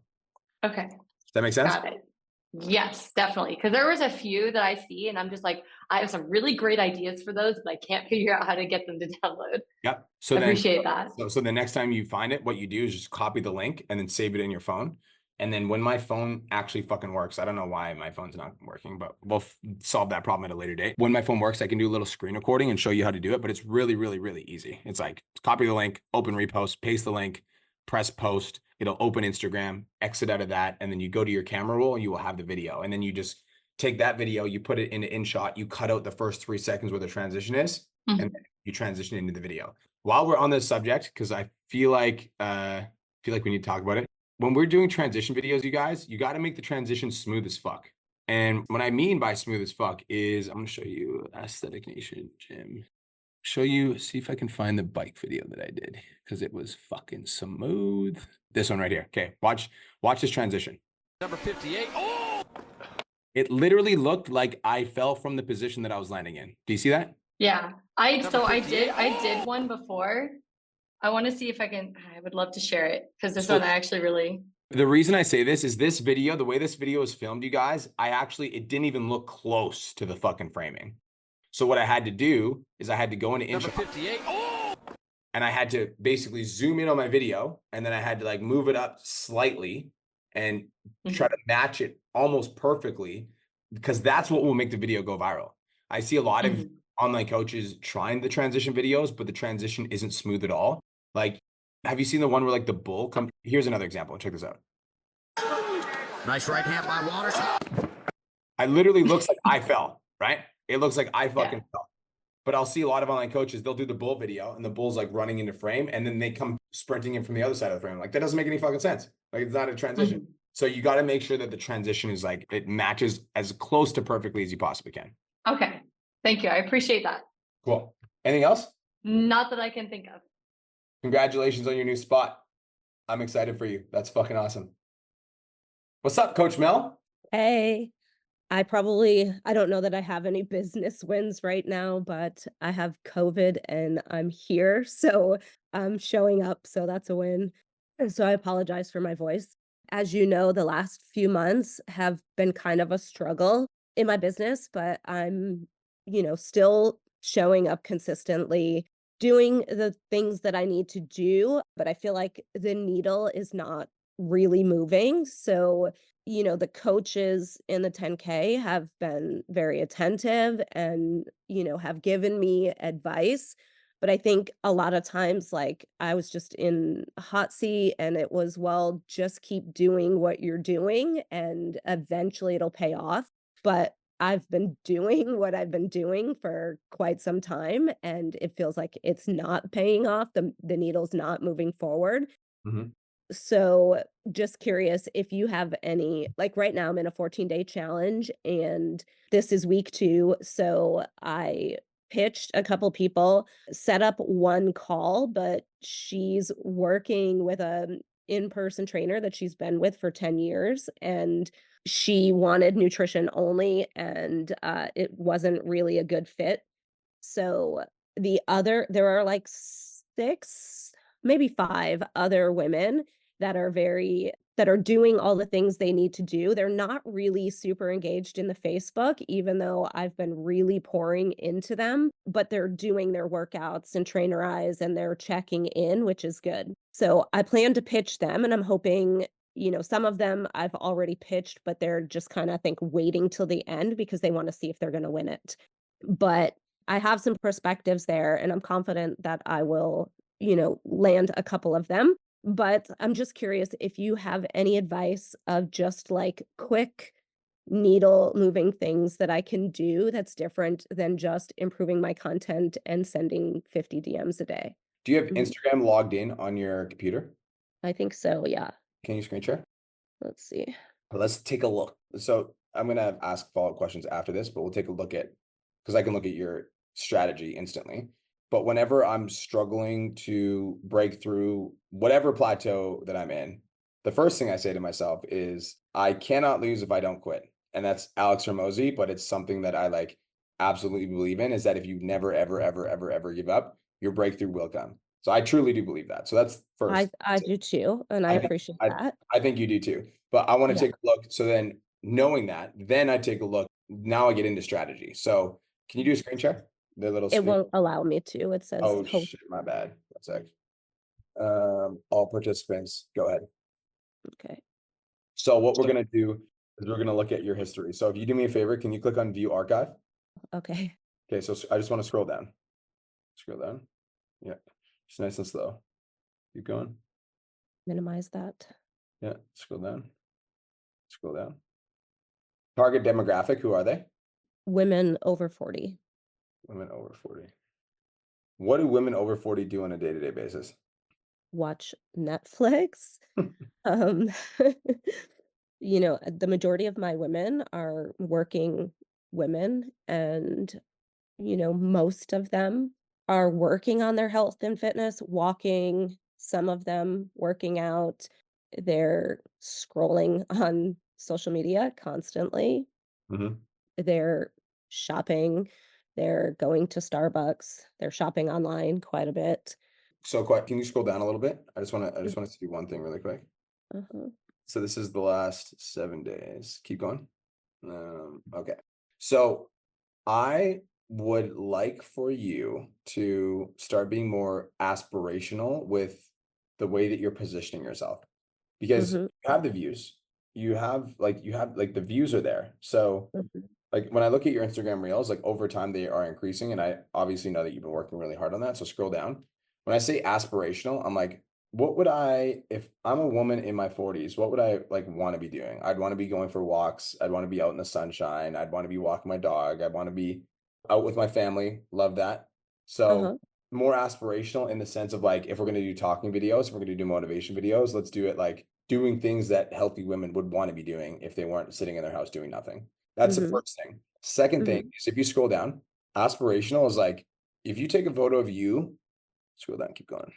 Okay. Does that make sense? Got it. Yes, definitely. Because there was a few that I see and I'm just like, I have some really great ideas for those, but I can't figure out how to get them to download. Yep. So Appreciate that. So the next time you find it, what you do is just copy the link and then save it in your phone. And then when my phone actually fucking works, I don't know why my phone's not working, but we'll solve that problem at a later date. When my phone works, I can do a little screen recording and show you how to do it, but it's really, really, really easy. It's like copy the link, open Repost, paste the link, press post. It'll open Instagram, exit out of that, and then you go to your camera roll and you will have the video. And then you just take that video, you put it into InShot, you cut out the first 3 seconds where the transition is, and then you transition into the video. While we're on this subject, because I feel like we need to talk about it. When we're doing transition videos, you guys, you got to make the transition smooth as fuck. And what I mean by smooth as fuck is, I'm going to show you Aesthetic Nation, Jim. Show you, see if I can find the bike video that I did, because it was fucking smooth. This one right here. Okay, watch this transition. Number 58. Oh! It literally looked like I fell from the position that I was landing in. Do you see that? Yeah. I did one before. I want to see if I would love to share it because this one I actually really. The reason I say this is this video, the way this video is filmed, you guys, it didn't even look close to the fucking framing. So what I had to do is I had to go into InShot. Number 58. Oh! And I had to basically zoom in on my video, and then I had to like move it up slightly and try to match it almost perfectly, because that's what will make the video go viral. I see a lot of online coaches trying the transition videos, but the transition isn't smooth at all. Like, have you seen the one where like the bull come? Here's another example. Check this out. Nice right hand by Waters. I literally looks like I fell, right? It looks like I fucking fell. But I'll see a lot of online coaches, they'll do the bull video and the bull's like running into frame and then they come sprinting in from the other side of the frame. Like, that doesn't make any fucking sense. Like, it's not a transition. So you got to make sure that the transition is like, it matches as close to perfectly as you possibly can. Okay. Thank you. I appreciate that. Cool. Anything else? Not that I can think of. Congratulations on your new spot. I'm excited for you. That's fucking awesome. What's up, Coach Mel? Hey. I don't know that I have any business wins right now, but I have COVID and I'm here, so I'm showing up, so that's a win. And so I apologize for my voice. As you know, the last few months have been kind of a struggle in my business, but I'm, still showing up consistently, doing the things that I need to do, but I feel like the needle is not really moving. So the coaches in the 10K have been very attentive and, have given me advice. But I think a lot of times, like, I was just in a hot seat and it was, well, just keep doing what you're doing and eventually it'll pay off. But I've been doing what I've been doing for quite some time and it feels like it's not paying off. The needle's not moving forward. Mhm. So, just curious if you have any, like, right now I'm in a 14-day challenge and this is week 2, so I pitched a couple people, set up one call, but she's working with a in-person trainer that she's been with for 10 years, and she wanted nutrition only, and, it wasn't really a good fit. So, there are, like, 6, maybe 5 other women that are doing all the things they need to do. They're not really super engaged in the Facebook, even though I've been really pouring into them, but they're doing their workouts and Trainerize, and they're checking in, which is good. So, I plan to pitch them, and I'm hoping some of them I've already pitched, but they're just kinda, I think, waiting till the end because they wanna see if they're gonna win it. But I have some perspectives there, and I'm confident that I will, land a couple of them. But I'm just curious if you have any advice of just like quick needle moving things that I can do that's different than just improving my content and sending 50 DMs a day. Do you have Mhm. Instagram logged in on your computer? I think so, yeah. Can you screen share? Let's see. Let's take a look. So I'm gonna ask follow-up questions after this, but we'll take a look at because I can look at your strategy instantly. But whenever I'm struggling to break through whatever plateau that I'm in, the first thing I say to myself is, I cannot lose if I don't quit. And that's Alex Hormozy, but it's something that I like absolutely believe in is that if you never, ever, ever, ever, ever give up, your breakthrough will come. So I truly do believe that. So that's first. I do too, and I I think appreciate I that. I think you do too. But I want to Yeah. take a look. So then knowing that, then I take a look. Now I get into strategy. So can you do a screen share? The little It screen. won't allow me to. It says Oh hope. shit, my bad. One sec. All participants, go ahead. Okay. So what we're gonna do is we're gonna look at your history. So if you do me a favor, can you click on view archive? Okay. Okay, so I just want to scroll down. Scroll down. Yeah, just nice and slow. Keep going. Minimize that. Yeah, scroll down. Scroll down. Target demographic, who are they? Women over 40. Women over 40. What do women over 40 do on a day-to-day basis? Watch Netflix. Um, the majority of my women are working women, and, most of them are working on their health and fitness, walking, some of them working out. They're scrolling on social media constantly. Mhm. They're shopping. They're going to Starbucks. They're shopping online quite a bit. So quick, can you scroll down a little bit? I just want to see one thing really quick. Uh-huh. So this is the last 7 days. Keep going. Okay. So I would like for you to start being more aspirational with the way that you're positioning yourself because Mhm. you have the views. You have like the views are there. So Mhm. like when I look at your Instagram reels, like over time they are increasing, and I obviously know that you've been working really hard on that. So scroll down. When I say aspirational, I'm like, what would I, if I'm a woman in my 40s, what would I like want to be doing? I'd want to be going for walks. I'd want to be out in the sunshine. I'd want to be walking my dog. I'd want to be out with my family. Love that. So Uh-huh. more aspirational in the sense of like, if we're going to do talking videos, if we're going to do motivation videos, let's do it like doing things that healthy women would want to be doing if they weren't sitting in their house doing nothing. That's the Mhm. first thing. Second thing Mhm. is if you scroll down, aspirational is like if you take a photo of you, scroll down, keep going.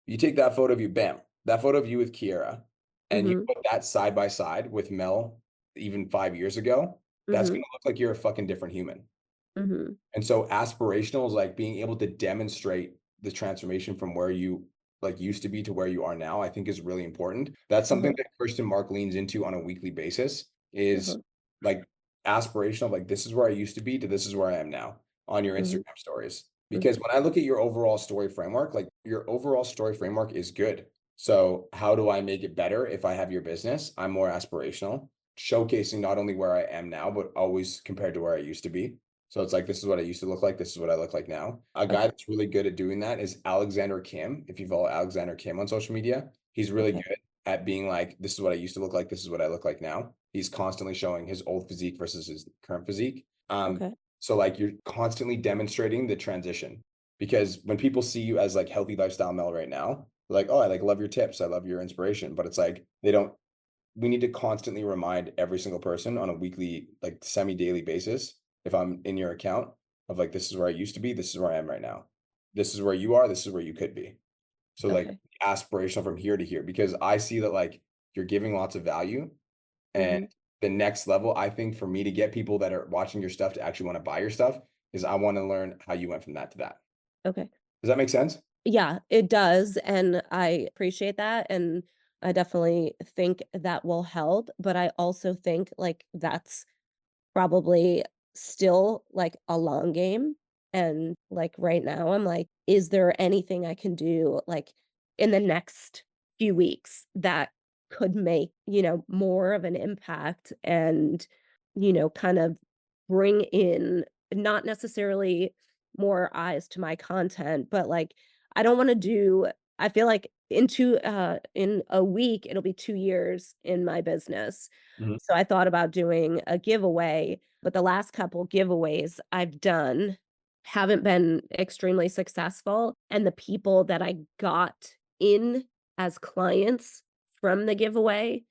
You take that photo of you, bam, that photo of you with Kiera, and you Mhm. put that side by side with Mel even 5 years ago. that's Mhm. gonna look like you're a fucking different human. Mhm. And so aspirational is like being able to demonstrate the transformation from where you like used to be to where you are now, I think is really important. That's something Uh-huh. that Christian Mark leans into on a weekly basis is Uh-huh. like aspirational, like this is where I used to be to this is where I am now on your Mhm. Instagram stories. Mhm. Because when I look at your overall story framework, like your overall story framework is good. So how do I make it better if I have your business? I'm more aspirational, showcasing not only where I am now, but always compared to where I used to be. So it's like, this is what I used to look like. This is what I look like now. A guy Okay. that's really good at doing that is Alexander Kim. If you follow Alexander Kim on social media, he's really Okay. good at being like, this is what I used to look like. This is what I look like now. He's constantly showing his old physique versus his current physique. Okay. So like you're constantly demonstrating the transition because when people see you as like healthy lifestyle Mel right now, like, oh, I like love your tips. I love your inspiration. But it's like, we need to constantly remind every single person on a weekly, like semi-daily basis, if I'm in your account of like, this is where I used to be, this is where I am right now. This is where you are, this is where you could be. So like Okay. aspirational from here to here, because I see that like you're giving lots of value and Mhm. the next level, I think for me to get people that are watching your stuff to actually want to buy your stuff is I want to learn how you went from that to that. Okay. Does that make sense? Yeah, it does, and I appreciate that, and I definitely think that will help, but I also think, like, that's probably still, like, a long game, and, like, right now, I'm like, "Is there anything I can do, like, in the next few weeks that could make, more of an impact and, kind of bring in not necessarily more eyes to my content, but, like, I don't wanna do I feel like in a week, it'll be 2 years in my business. Mhm. So I thought about doing a giveaway, but the last couple giveaways I've done haven't been extremely successful, and the people that I got in as clients from the giveaway,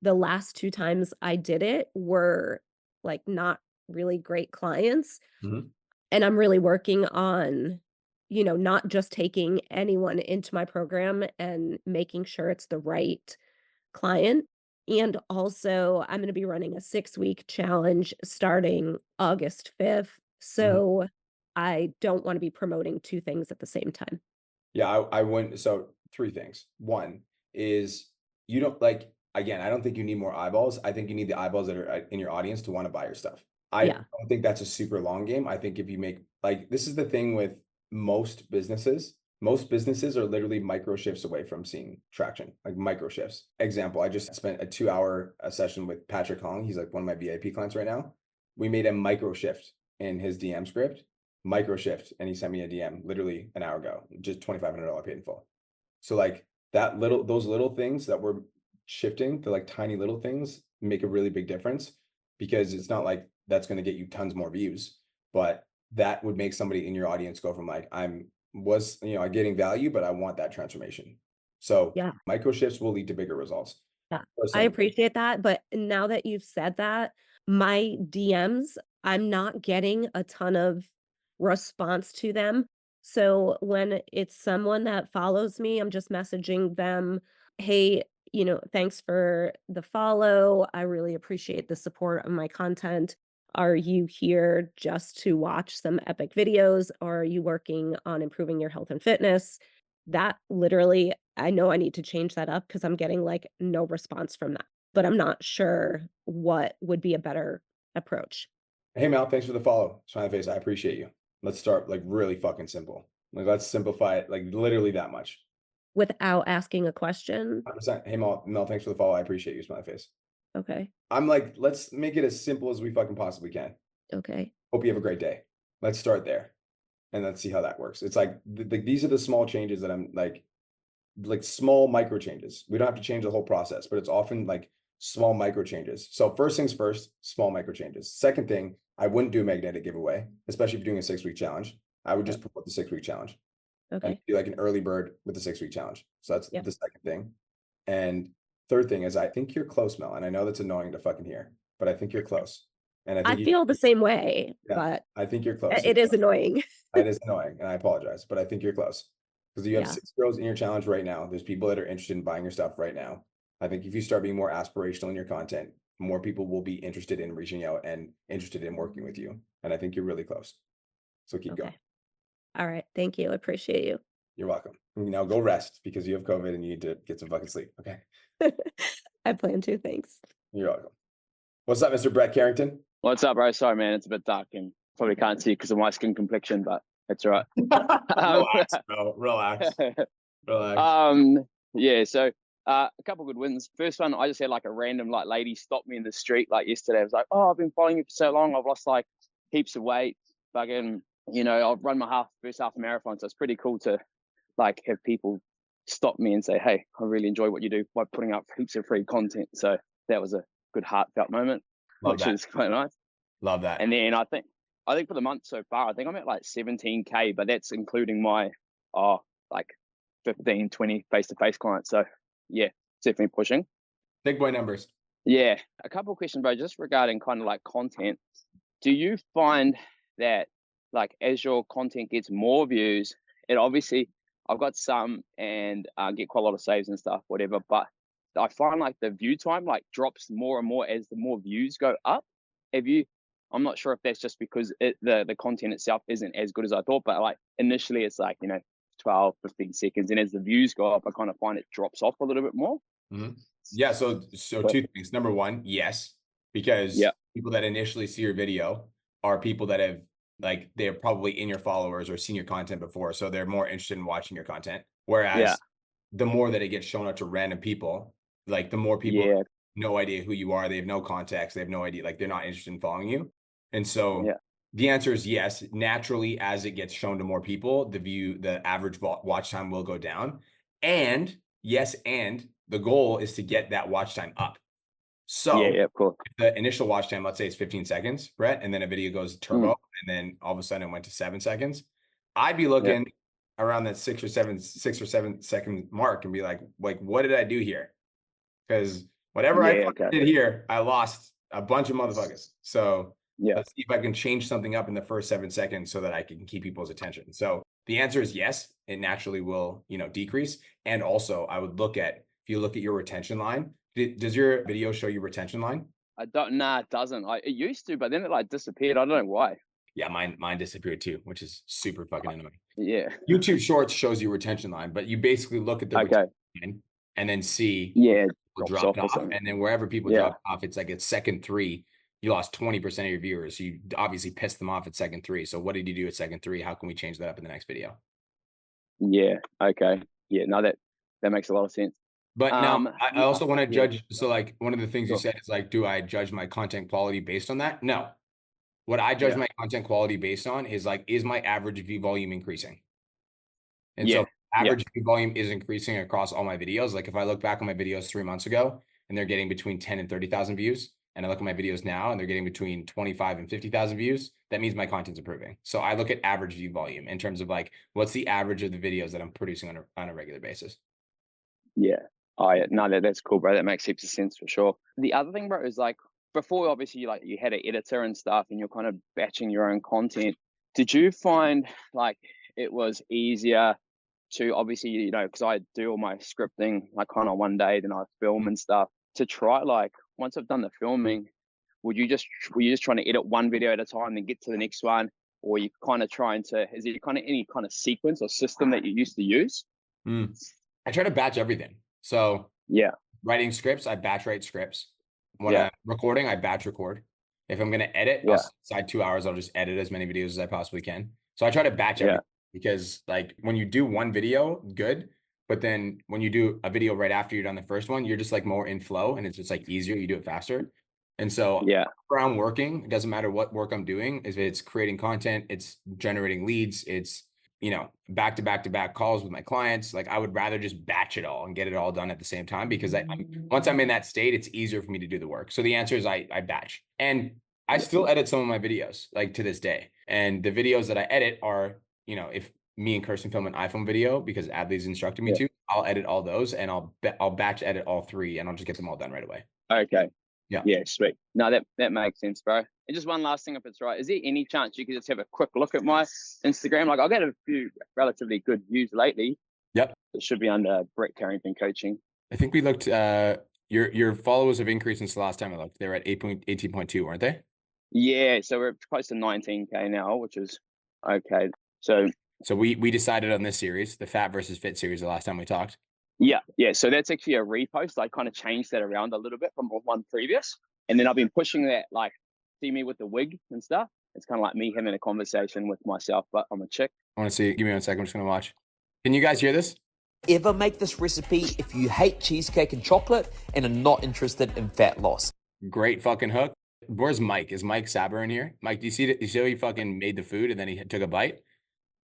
the last 2 times I did it were, like, not really great clients, Mhm. and I'm really working on, not just taking anyone into my program and making sure it's the right client. And also, I'm gonna be running a 6-week challenge starting August 5th, Mhm. so I don't wanna be promoting 2 things at the same time. Yeah, I wouldn't. So three things. One is you don't like, again, I don't think you need more eyeballs. I think you need the eyeballs that are in your audience to want to buy your stuff. I Yeah. don't think that's a super long game. I think if you make like this is the thing with most businesses. Most businesses are literally micro shifts away from seeing traction, like micro shifts. Example, I just spent a 2 hour session with Patrick Hong. He's like one of my VIP clients right now. We made a micro shift in his DM script micro shift and he sent me a DM literally an hour ago, just $2,500 paid in full. So like those little things that we're shifting to like tiny little things make a really big difference because it's not like that's going to get you tons more views, but that would make somebody in your audience go from like, I'm getting value, but I want that transformation. So Yeah. micro shifts will lead to bigger results. Yeah, First I thing. appreciate that, but now that you've said that, my DMs, I'm not getting a ton of response to them. So when it's someone that follows me, I'm just messaging them, "Hey, thanks for the follow. I really appreciate the support of my content. Are you here just to watch some epic videos, or are you working on improving your health and fitness?" That literally I know I need to change that up because 'cause I'm getting, like, no response from that, but I'm not sure what would be a better approach. Hey Mal, thanks for the follow. Smiley face, I appreciate you. Let's start like really fucking simple. Like let's simplify it like literally that much. Without asking a question? 100%. Hey Mel, thanks for the follow. I appreciate you, smiley face. Okay, I'm like, let's make it as simple as we fucking possibly can. okay. Hope you have a great day. Let's start there and let's see how that works. It's like these are the small changes that I'm like small micro changes. We don't have to change the whole process, but it's often like small micro changes. So first things first, small micro changes. Second thing, I wouldn't do a magnetic giveaway, especially if you're doing a 6-week challenge. I would Yep. just promote the 6-week challenge and Okay. do like an early bird with the 6-week challenge. So that's Yep. the second thing. And third thing is I think you're close, Mel. And I know that's annoying to fucking hear, but I think you're close. And I I think you, feel the same way, yeah, but I think you're close. it is annoying. It is annoying, and I apologize, but I think you're close because you have Yeah. 6 girls in your challenge right now. There's people that are interested in buying your stuff right now. I think if you start being more aspirational in your content, more people will be interested in reaching out and interested in working with you. And I think you're really close. So keep going. Okay. All right. Thank you. I appreciate you. You're welcome. Now go rest because you have COVID and you need to get some fucking sleep. Okay. I plan to. Thanks. You're welcome. What's up, Mr. Brett Carrington? What's up, bro? Sorry, man. It's a bit dark and probably can't see because of my skin complexion, but it's all right. Relax, bro. Relax. Yeah. So a couple good wins. First one, I just had like a random like lady stop me in the street like yesterday. I was like, "Oh, I've been following you for so long. I've lost like heaps of weight. Fucking, I've run my first half marathon, so it's pretty cool to like have people stop me and say, "Hey, I really enjoy what you do by putting up heaps of free content." So that was a good heartfelt moment, which is quite nice. Love that. And then I think for the month so far, I think I'm at like 17K, but that's including my like 15, 20 face-to-face clients. So yeah, definitely pushing. Big boy numbers. Yeah. A couple of questions, bro, just regarding kind of like content. Do you find that like as your content gets more views, it obviously I've got some and get quite a lot of saves and stuff, whatever, but I find like the view time like drops more and more as the more views go up. I'm not sure if that's just because the content itself isn't as good as I thought, but like initially it's like, 12, 15 seconds. And as the views go up, I kind of find it drops off a little bit more. Mm-hmm. Yeah. So two things. Number one, yes, because people that initially see your video are people that have like, they're probably in your followers or seen your content before. So they're more interested in watching your content. Whereas the more that it gets shown out to random people, like the more people have no idea who you are, they have no context, they have no idea, like they're not interested in following you. And so the answer is yes. Naturally, as it gets shown to more people, the average watch time will go down. And yes, and the goal is to get that watch time up. So of course. If the initial watch time, let's say it's 15 seconds, Brett, and then a video goes turbo, and then all of a sudden it went to 7 seconds, I'd be looking around that 6 or 7 second mark and be like, what did I do here? Because whatever I did here, I lost a bunch of motherfuckers. So let's see if I can change something up in the first 7 seconds so that I can keep people's attention. So the answer is yes, it naturally will, decrease. And also I would if you look at your retention line, does your video show your retention line? I don't, it doesn't. It used to, but then it like disappeared. I don't know why. Yeah, mine disappeared too, which is super fucking annoying. Yeah. YouTube Shorts shows you retention line, but you basically look at the retention line and then see dropped off, and then wherever people drop off, it's like at second 3, you lost 20% of your viewers. So you obviously pissed them off at second 3. So what did you do at second 3? How can we change that up in the next video? Yeah. Okay. Yeah. No, that makes a lot of sense. But now I also want to judge. So like one of the things you said is like, do I judge my content quality based on that? No. What I judge my content quality based on is like, is my average view volume increasing? And so average view volume is increasing across all my videos. Like if I look back on my videos 3 months ago and they're getting between 10 and 30,000 views, and I look at my videos now and they're getting between 25 and 50,000 views, that means my content's improving. So I look at average view volume in terms of like, what's the average of the videos that I'm producing on a regular basis? Yeah. Oh yeah, no, that's cool, bro. That makes heaps of sense for sure. The other thing, bro, is like before, obviously, you had an editor and stuff, and you're kind of batching your own content. Did you find like it was easier to obviously, because I do all my scripting like kind of one day, then I film and stuff. To try like once I've done the filming, were you just trying to edit one video at a time, then get to the next one, or you kind of is there kind of any kind of sequence or system that you used to use? I try to batch everything. So writing scripts, I batch write scripts. When I'm recording, I batch record. If I'm going to edit, I'll decide 2 hours, I'll just edit as many videos as I possibly can. So I try to batch everything because like when you do one video, good. But then when you do a video right after you're done the first one, you're just like more in flow and it's just like easier. You do it faster. And so where I'm working, it doesn't matter what work I'm doing. If it's creating content, it's generating leads, it's back to back calls with my clients. Like I would rather just batch it all and get it all done at the same time because once I'm in that state, it's easier for me to do the work. So the answer is I batch, and I still edit some of my videos like to this day. And the videos that I edit are, if me and Kirsten film an iPhone video because Adley's instructed me to, I'll edit all those and I'll batch edit all 3 and I'll just get them all done right away. Okay. Yeah, sweet. No, that makes sense, bro. And just one last thing, if it's right, is there any chance you could just have a quick look at my Instagram? Like, I'll get a few relatively good views lately. Yep. It should be under Brett Carrington Coaching. I think we looked, your Your followers have increased since the last time I looked. They were at 18.2, weren't they? Yeah, so we're close to 19K now, which is okay. So we decided on this series, the Fat versus Fit series, the last time we talked. yeah. So that's actually a repost. I kind of changed that around a little bit from one previous, and then I've been pushing that, like, see me with the wig and stuff. It's kind of like me having a conversation with myself, but I'm a chick. I want to see. Give me 1 second. I'm just gonna watch. Can you guys hear this? Ever make this recipe if you hate cheesecake and chocolate and are not interested in fat loss? Great fucking hook. Where's Mike? Is Mike Saber in here? Mike, do you see that? You see how he fucking made the food and then he took a bite?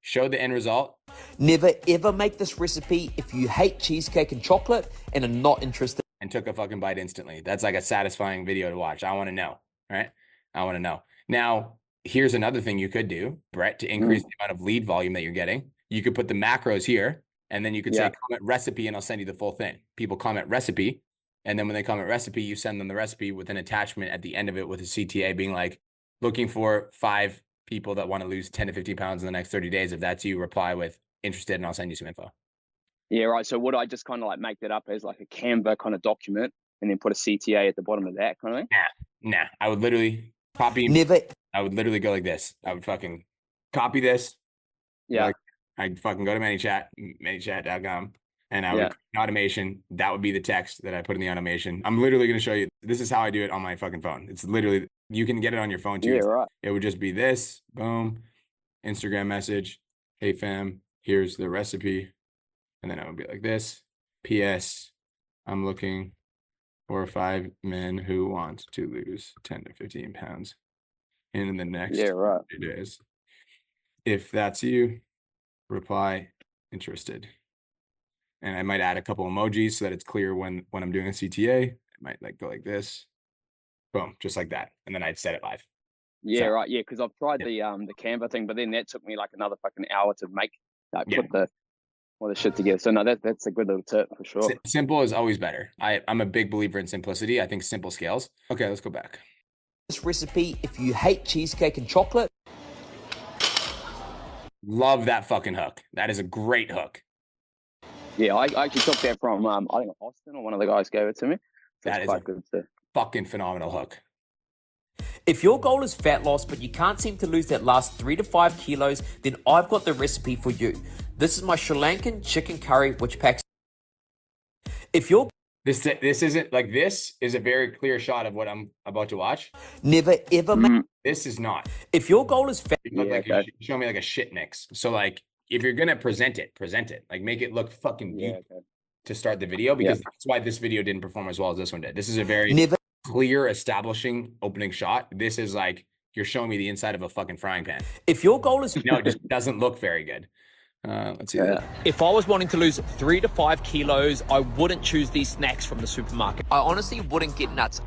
Showed the end result. Never ever make this recipe if you hate cheesecake and chocolate and are not interested. And took a fucking bite instantly. That's like a satisfying video to watch. I want to know, right? I want to know. Now, here's another thing you could do, Brett, to increase the amount of lead volume that you're getting. You could put the macros here, and then you could say comment recipe, and I'll send you the full thing. People comment recipe, and then when they comment recipe, you send them the recipe with an attachment at the end of it with a CTA being like, looking for 5 people that want to lose 10 to 15 pounds in the next 30 days. If that's you, reply with interested, and I'll send you some info. Yeah, right. So would I just kind of like make that up as like a Canva kind of document and then put a CTA at the bottom of that kind of thing? Nah. I would literally copy. I would literally go like this. I would fucking copy this. Yeah. Like, I'd fucking go to ManyChat.com, and I would automation. That would be the text that I put in the automation. I'm literally going to show you. This is how I do it on my fucking phone. It's literally, you can get it on your phone too. Yeah, right. It would just be this, boom, Instagram message. Hey fam, here's the recipe. And then I would be like this. P.S. I'm looking for 5 men who want to lose 10 to 15 pounds in the next 2 days. If that's you, reply interested. And I might add a couple emojis so that it's clear when I'm doing a CTA. I might like go like this. Boom, just like that. And then I'd set it live. Yeah, right. Yeah, because I've tried the Canva thing, but then that took me like another fucking hour to make, put all the shit together. So no, that's a good little tip for sure. Simple is always better. I'm a big believer in simplicity. I think simple scales. Okay, let's go back. This recipe if you hate cheesecake and chocolate. Love that fucking hook. That is a great hook. Yeah, I actually took that from I think Austin, or one of the guys gave it to me. That is a good fucking phenomenal hook. If your goal is fat loss, but you can't seem to lose that last 3 to 5 kilos, then I've got the recipe for you. This is my Sri Lankan chicken curry, which packs. If you're this isn't like, this is a very clear shot of what I'm about to watch. Never ever make. This is not. If your goal is fat, you look like you're showing me like a shit mix. So like, if you're gonna present it. Like, make it look fucking beautiful to start the video, because that's why this video didn't perform as well as this one did. This is a very clear, establishing opening shot. This is like, you're showing me the inside of a fucking frying pan. If your goal is no, it just doesn't look very good. Let's see that. If I was wanting to lose 3 to 5 kilos, I wouldn't choose these snacks from the supermarket. I honestly wouldn't get nuts.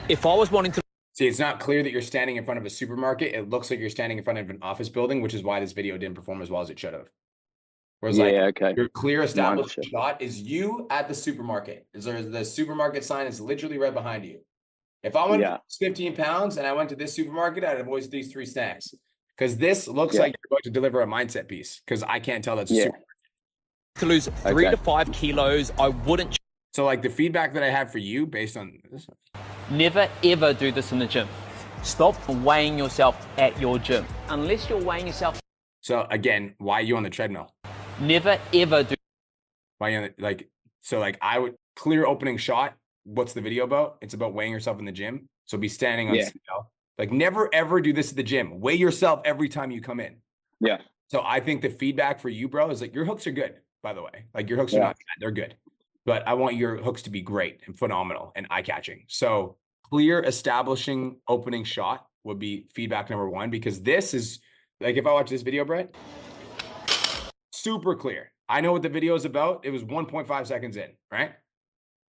If I was wanting to see, it's not clear that you're standing in front of a supermarket. It looks like you're standing in front of an office building, which is why this video didn't perform as well as it should have. Whereas your clear established shot is you at the supermarket. The supermarket sign is literally right behind you. If I went 15 pounds and I went to this supermarket, I'd avoid these 3 snacks. Because this looks like you're going to deliver a mindset piece. Because I can't tell that's a supermarket. To lose 3 to 5 kilos, I wouldn't. So like, the feedback that I have for you based on this. Never ever do this in the gym. Stop weighing yourself at your gym. Unless you're weighing yourself. So again, why are you on the treadmill? Never ever do. Why you on the, like, so like, I would clear opening shot. What's the video about? It's about weighing yourself in the gym. So be standing on scale. Like, never ever do this at the gym. Weigh yourself every time you come in. Yeah. So I think the feedback for you, bro, is like, your hooks are good, by the way. Like, your hooks are not bad, they're good. But I want your hooks to be great and phenomenal and eye-catching. So clear, establishing opening shot would be feedback number 1, because this is, like, if I watch this video, Brett, super clear. I know what the video is about. It was 1.5 seconds in, right?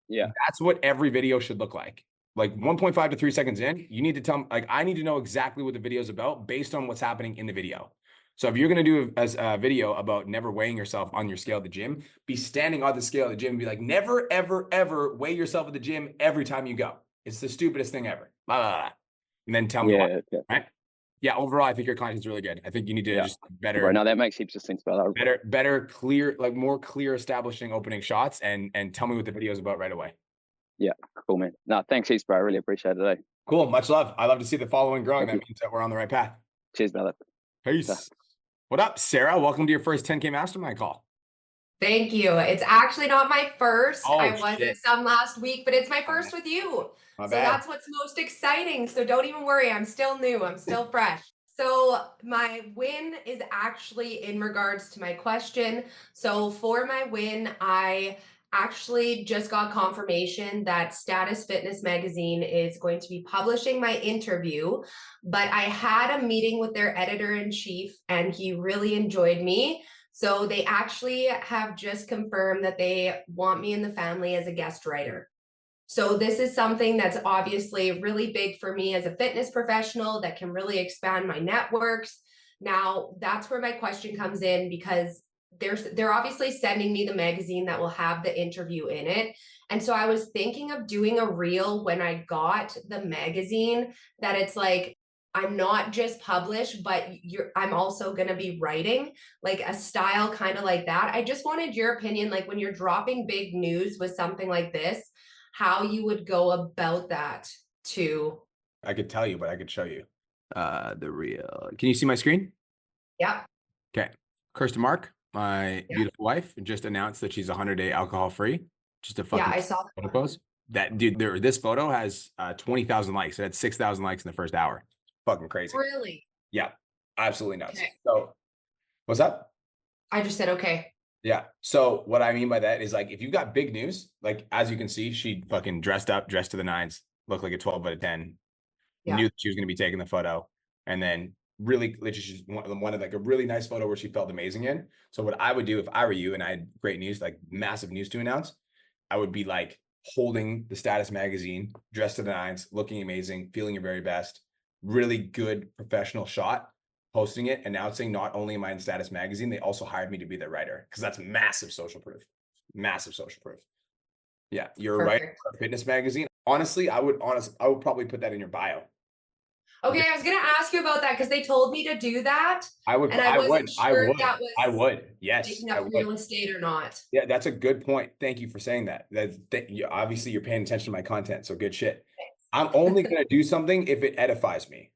Yeah. That's what every video should look like. Like 1.5 to 3 seconds in, you need to tell, like, I need to know exactly what the video is about based on what's happening in the video. So if you're going to do a video about never weighing yourself on your scale at the gym, be standing on the scale at the gym and be like, never, ever, ever weigh yourself at the gym every time you go. It's the stupidest thing ever. Blah, blah, blah. And then tell me why, right? Yeah, overall, I think your content is really good. I think you need to just better. Right now, that makes heaps of sense about that. Better, clear, like more clear establishing opening shots, and tell me what the video is about right away. Yeah, cool, man. No, thanks heaps, bro. I really appreciate it. Eh? Cool. Much love. I love to see the following growing. Thank That means that we're on the right path. Cheers, brother. Peace. What up, Sarah? Welcome to your first 10K mastermind call. Thank you. It's actually not my first. Oh, I was in shit. some last week, but it's my first with you. My So bad. that's what's most exciting. So don't even worry. I'm still new. I'm still fresh. So my win is actually in regards to my question. So for my win, I actually just got confirmation that Status Fitness Magazine is going to be publishing my interview, but I had a meeting with their editor-in-chief and he really enjoyed me. So they actually have just confirmed that they want me in the family as a guest writer. So this is something that's obviously really big for me as a fitness professional that can really expand my networks. Now, that's where my question comes in, because they're obviously sending me the magazine that will have the interview in it. And so I was thinking of doing a reel when I got the magazine that it's like, I'm not just published, but I'm also going to be writing, like a style kind of like that. I just wanted your opinion, like when you're dropping big news with something like this, how you would go about that to. I could tell you, but I could show you the real. Can you see my screen? Yeah. Okay. Kirsten Mark, my beautiful wife, just announced that she's 100-day alcohol free. Just a fucking I saw photo post. That dude, this photo has 20,000 likes. It had 6,000 likes in the first hour. Fucking crazy. Really? Yeah, absolutely nuts. Okay. So, what's up? I just said okay. Yeah. So what I mean by that is, like, if you've got big news, like as you can see, she fucking dressed to the nines, looked like a 12 out of 10. Yeah. Knew that she was going to be taking the photo, and then really literally she's wanted like a really nice photo where she felt amazing in. So what I would do if I were you and I had great news, like massive news to announce, I would be like holding the Status magazine, dressed to the nines, looking amazing, feeling your very best, really good professional shot, posting it, announcing not only am I in Status magazine, they also hired me to be their writer, because that's massive social proof. Massive social proof. Yeah, you're a writer for a fitness magazine. Honestly, I would probably put that in your bio. Okay, I was gonna ask you about that because they told me to do that. I would. And I wasn't sure if that was I would. Yes, taking I up would. real estate or not. Yeah, that's a good point. Thank you for saying that. Obviously you're paying attention to my content, so good shit. I'm only gonna do something if it edifies me.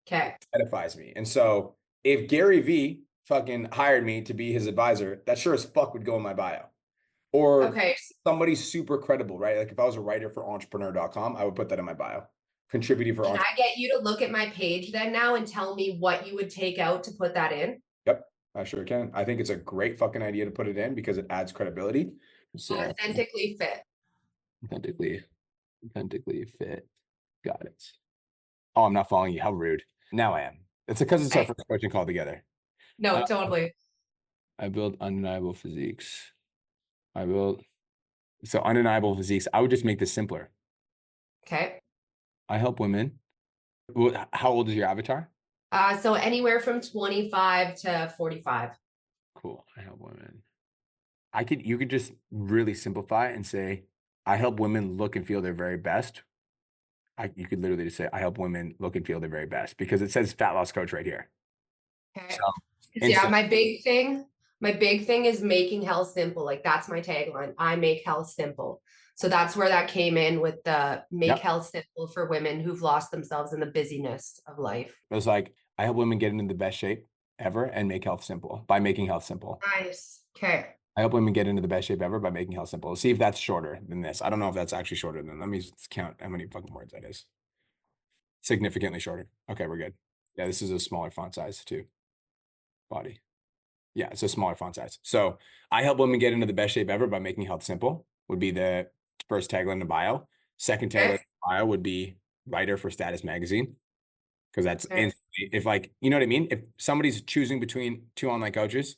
Okay. Edifies me. And so if Gary V fucking hired me to be his advisor, that sure as fuck would go in my bio. Or somebody super credible, right? Like if I was a writer for entrepreneur.com, I would put that in my bio. Contributing for Can I get you to look at my page then now and tell me what you would take out to put that in? Yep, I sure can. I think it's a great fucking idea to put it in because it adds credibility. Authentically fit. Authentically fit. Got it. Oh, I'm not following you. How rude. Now I am. It's because it's our first coaching call together. No, totally. I build undeniable physiques. So undeniable physiques. I would just make this simpler. Okay. I help women. How old is your avatar? So anywhere from 25 to 45. Cool. I help women. You could just really simplify and say, I help women look and feel their very best. You could literally just say, I help women look and feel their very best, because it says fat loss coach right here. Okay. Yeah, my big thing is making health simple. Like that's my tagline. I make health simple. So that's where that came in with the make health simple for women who've lost themselves in the busyness of life. It was like, I help women get into the best shape ever and make health simple by making health simple. Nice. Okay. I help women get into the best shape ever by making health simple. See if that's shorter than this. I don't know if that's actually shorter than, let me count how many fucking words that is. Significantly shorter. Okay, we're good. Yeah, this is a smaller font size too. Body. Yeah, it's a smaller font size. So I help women get into the best shape ever by making health simple would be the first tagline in the bio. Second tagline in the bio would be writer for Status magazine. Because that's if, like, you know what I mean? If somebody's choosing between two online coaches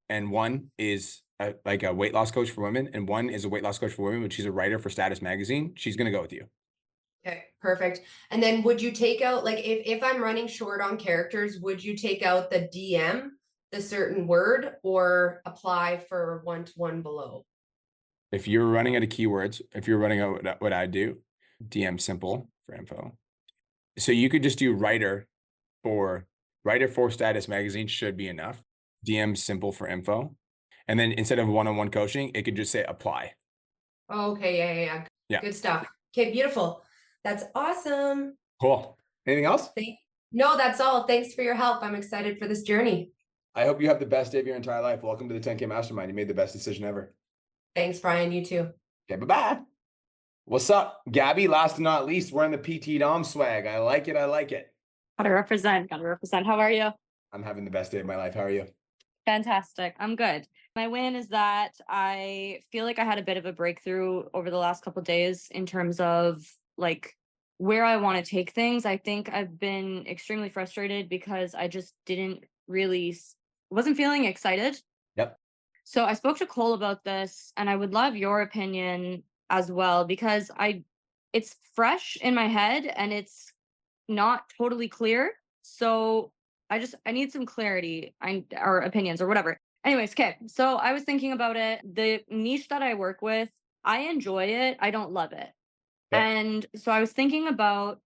and one is like a weight loss coach for women and one is a weight loss coach for women, but she's a writer for Status magazine, she's going to go with you. Okay, perfect. And then would you take out, like, if I'm running short on characters, would you take out the DM, the certain word, or apply for one-to-one below? If you're running out of keywords, if you're running out what I do, DM simple for info. So you could just do writer for Status magazine should be enough. DM simple for info. And then instead of one-on-one coaching, it could just say apply. Okay, yeah. Yeah. Good stuff. Okay, beautiful. That's awesome. Cool. Anything else? No, that's all. Thanks for your help. I'm excited for this journey. I hope you have the best day of your entire life. Welcome to the 10K Mastermind. You made the best decision ever. Thanks, Brian. You too. Okay, bye-bye. What's up, Gabby? Last but not least, wearing the PT Dom swag. I like it. I like it. Gotta represent. How are you? I'm having the best day of my life. How are you? Fantastic. I'm good. My win is that I feel like I had a bit of a breakthrough over the last couple days in terms of like where I want to take things. I think I've been extremely frustrated because I just didn't really wasn't feeling excited. Yep. So I spoke to Cole about this and I would love your opinion as well because it's fresh in my head and it's not totally clear. So I need some clarity or opinions or whatever. Anyways, okay. So I was thinking about it. The niche that I work with, I enjoy it. I don't love it. Okay. And so I was thinking about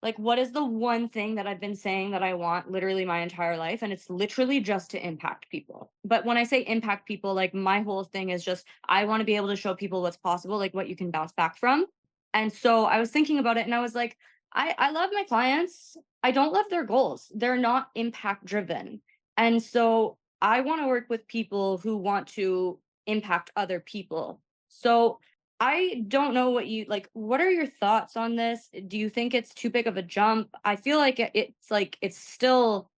like what is the one thing that I've been saying that I want literally my entire life, and it's literally just to impact people. But when I say impact people, like my whole thing is just I want to be able to show people what's possible, like what you can bounce back from. And so I was thinking about it and I was like, I love my clients. I don't love their goals. They're not impact driven. And so I want to work with people who want to impact other people. So I don't know what you like. What are your thoughts on this? Do you think it's too big of a jump? I feel like it's still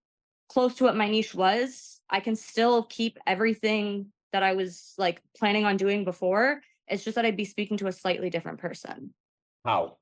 close to what my niche was. I can still keep everything that I was like planning on doing before. It's just that I'd be speaking to a slightly different person. How?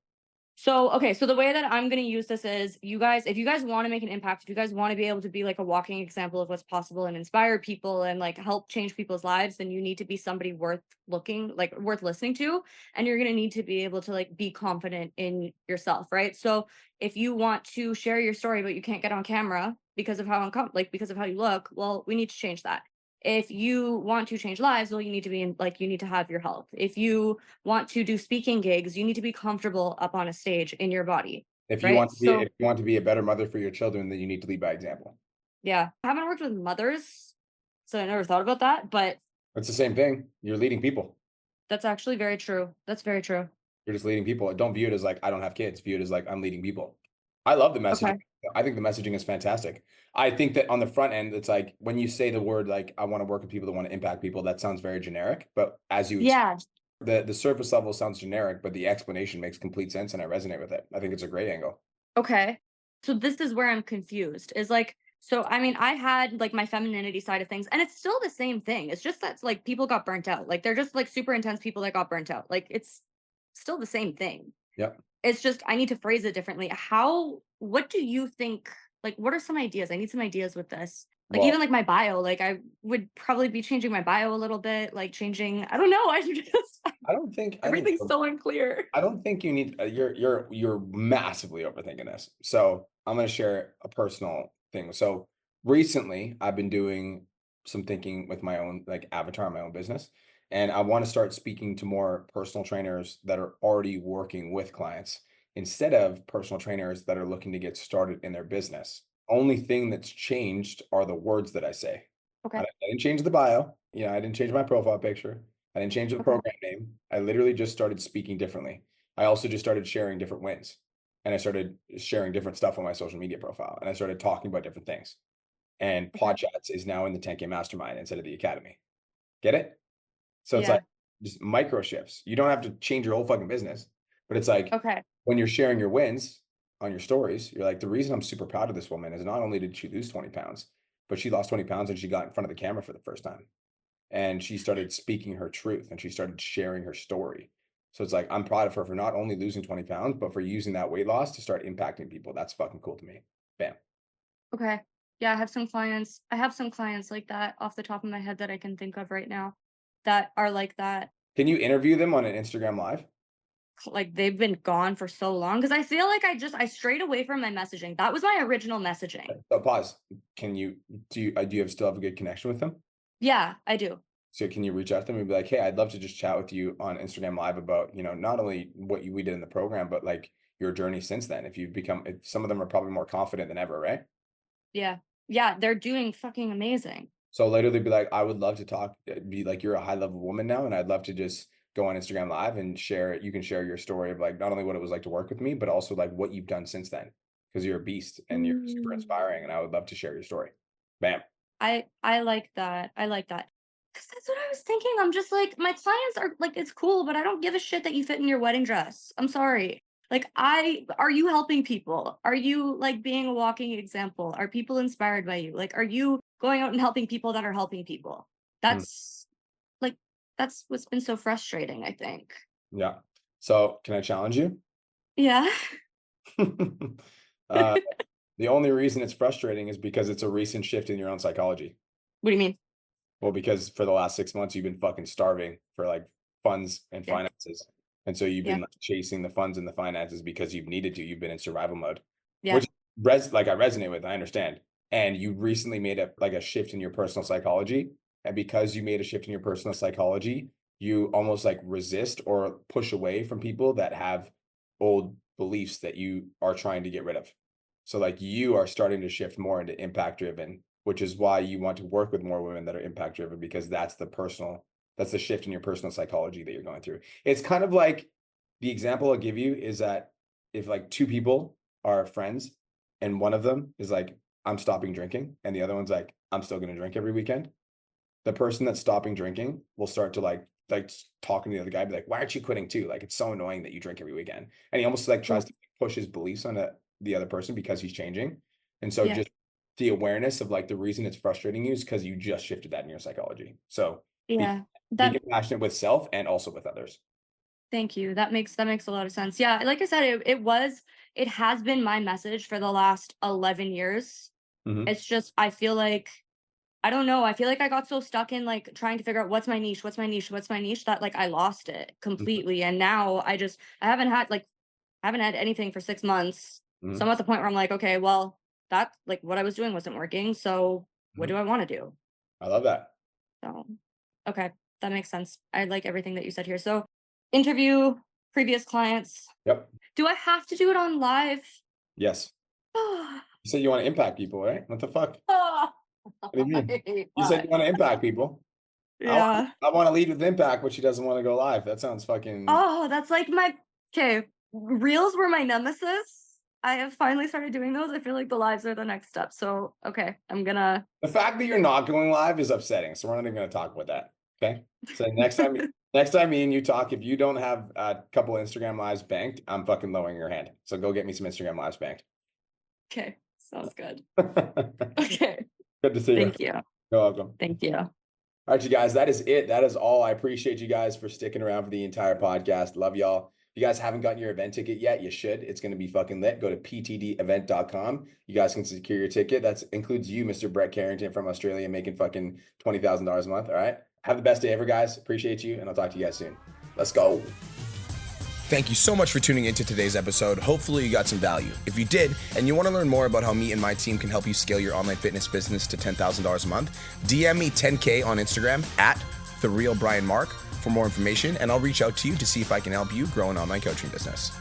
So, okay, so the way that I'm going to use this is you guys, if you guys want to make an impact, if you guys want to be able to be like a walking example of what's possible and inspire people and like help change people's lives, then you need to be somebody worth worth listening to. And you're going to need to be able to like be confident in yourself, right? So if you want to share your story, but you can't get on camera because of how because of how you look, well, we need to change that. If you want to change lives, well, you need to be you need to have your health. If you want to do speaking gigs, you need to be comfortable up on a stage in your body. If you right? want to be, if you want to be a better mother for your children, then you need to lead by example. Yeah. I haven't worked with mothers, so I never thought about that, but It's the same thing. You're leading people. that's actually very true. That's very true. You're just leading people. Don't view it as like, I don't have kids. View it as like, I'm leading people. I love the messaging. Okay. I think the messaging is fantastic. I think that on the front end, it's like when you say the word, like, I want to work with people that want to impact people, that sounds very generic. But as you, Yeah. the surface level sounds generic, but the explanation makes complete sense and I resonate with it. I think it's a great angle. Okay. So this is where I'm confused. Is like, so I mean, I had like my femininity side of things, and it's still the same thing. It's just that like people got burnt out. Like they're just like super intense people that got burnt out. Like it's still the same thing. Yep. It's just I need to phrase it differently. What do you think? Like, what are some ideas? I need some ideas with this. Like Well, even like my bio, like I would probably be changing my bio a little bit, like changing, I don't know. I just I don't think everything's so unclear. I don't think you need you're massively overthinking this. So I'm going to share a personal thing. So recently I've been doing some thinking with my own like avatar, my own business, and I want to start speaking to more personal trainers that are already working with clients instead of personal trainers that are looking to get started in their business. Only thing that's changed are the words that I say. Okay. I didn't change the bio. I didn't change my profile picture. I didn't change the Okay. program name. I literally just started speaking differently. I also just started sharing different wins. And I started sharing different stuff on my social media profile. And I started talking about different things. And Okay. Podchats is now in the 10K Mastermind instead of the Academy. Get it? So it's Yeah. like just micro shifts. You don't have to change your whole fucking business. But it's like Okay. when you're sharing your wins on your stories, you're like, the reason I'm super proud of this woman is not only did she lose 20 pounds, but she lost 20 pounds and she got in front of the camera for the first time. And she started speaking her truth and she started sharing her story. So it's like, I'm proud of her for not only losing 20 pounds, but for using that weight loss to start impacting people. That's fucking cool to me. Bam. Okay. Yeah, I have some clients. I have some clients like that off the top of my head that I can think of right now that are like that. Can you interview them on an Instagram live? Like they've been gone for so long because I feel like I strayed away from my messaging. That was my original messaging. So pause. Do you still have a good connection with them? Yeah, I do. So can you reach out to them and be like, hey, I'd love to just chat with you on Instagram live about, not only what we did in the program, but like your journey since then. If some of them are probably more confident than ever, right? Yeah. Yeah, they're doing fucking amazing. So literally be like, I would love to be like, you're a high level woman now. And I'd love to just go on Instagram Live and share it. You can share your story of like not only what it was like to work with me, but also like what you've done since then, because you're a beast and you're super inspiring. And I would love to share your story. Bam. I like that. I like that. Because that's what I was thinking. I'm just like, my clients are like, it's cool, but I don't give a shit that you fit in your wedding dress. I'm sorry. Like, are you helping people? Are you like being a walking example? Are people inspired by you? Like, are you going out and helping people that are helping people? That's like, that's what's been so frustrating, I think. Yeah. So can I challenge you? Yeah. The only reason it's frustrating is because it's a recent shift in your own psychology. What do you mean? Well, because for the last 6 months, you've been fucking starving for like funds and Yeah. finances. And so you've Yeah. been like, chasing the funds and the finances because you've needed to. You've been in survival mode, Yeah. which I resonate with. I understand. And you recently made a shift in your personal psychology. And because you made a shift in your personal psychology, you almost like resist or push away from people that have old beliefs that you are trying to get rid of. So like you are starting to shift more into impact driven, which is why you want to work with more women that are impact driven, because that's the shift in your personal psychology that you're going through. It's kind of like the example I'll give you is that if like two people are friends and one of them is like, I'm stopping drinking, and the other one's like, I'm still going to drink every weekend, the person that's stopping drinking will start to like talking to the other guy, be like, why aren't you quitting too? Like, it's so annoying that you drink every weekend. And he almost like tries to push his beliefs on the other person because he's changing. And so just the awareness of like the reason it's frustrating you is because you just shifted that in your psychology. So Yeah. be compassionate with self and also with others. Thank you. That makes a lot of sense. Yeah, like I said, it has been my message for the last 11 years. It's just I feel like I don't know. I feel like I got so stuck in like trying to figure out what's my niche that like I lost it completely. And now I haven't had anything for 6 months. So I'm at the point where I'm like, okay, well, that like what I was doing wasn't working. So what do I want to do? I love that. So, okay, that makes sense. I like everything that you said here. So, interview previous clients. Yep. Do I have to do it on live? Yes. You said you want to impact people, right? What the fuck? What do you mean? You said you want to impact people. Yeah. I want to lead with impact, but she doesn't want to go live. That sounds fucking. Oh, that's like okay. Reels were my nemesis. I have finally started doing those. I feel like the lives are the next step. So, okay, I'm gonna. The fact that you're not going live is upsetting. So we're not even going to talk about that. Okay. So next time me and you talk, if you don't have a couple Instagram lives banked, I'm fucking lowering your hand. So go get me some Instagram lives banked. Okay. Sounds good. Okay. Good to see you. Thank you. You're welcome. Thank you. All right, you guys, that is it. That is all. I appreciate you guys for sticking around for the entire podcast. Love y'all. If you guys haven't gotten your event ticket yet, you should. It's going to be fucking lit. Go to ptdevent.com. You guys can secure your ticket. That includes you, Mr. Brett Carrington from Australia, making fucking $20,000 a month. All right. Have the best day ever, guys. Appreciate you, and I'll talk to you guys soon. Let's go. Thank you so much for tuning into today's episode. Hopefully you got some value. If you did, and you want to learn more about how me and my team can help you scale your online fitness business to $10,000 a month, DM me 10K on Instagram at @TheRealBrianMark for more information, and I'll reach out to you to see if I can help you grow an online coaching business.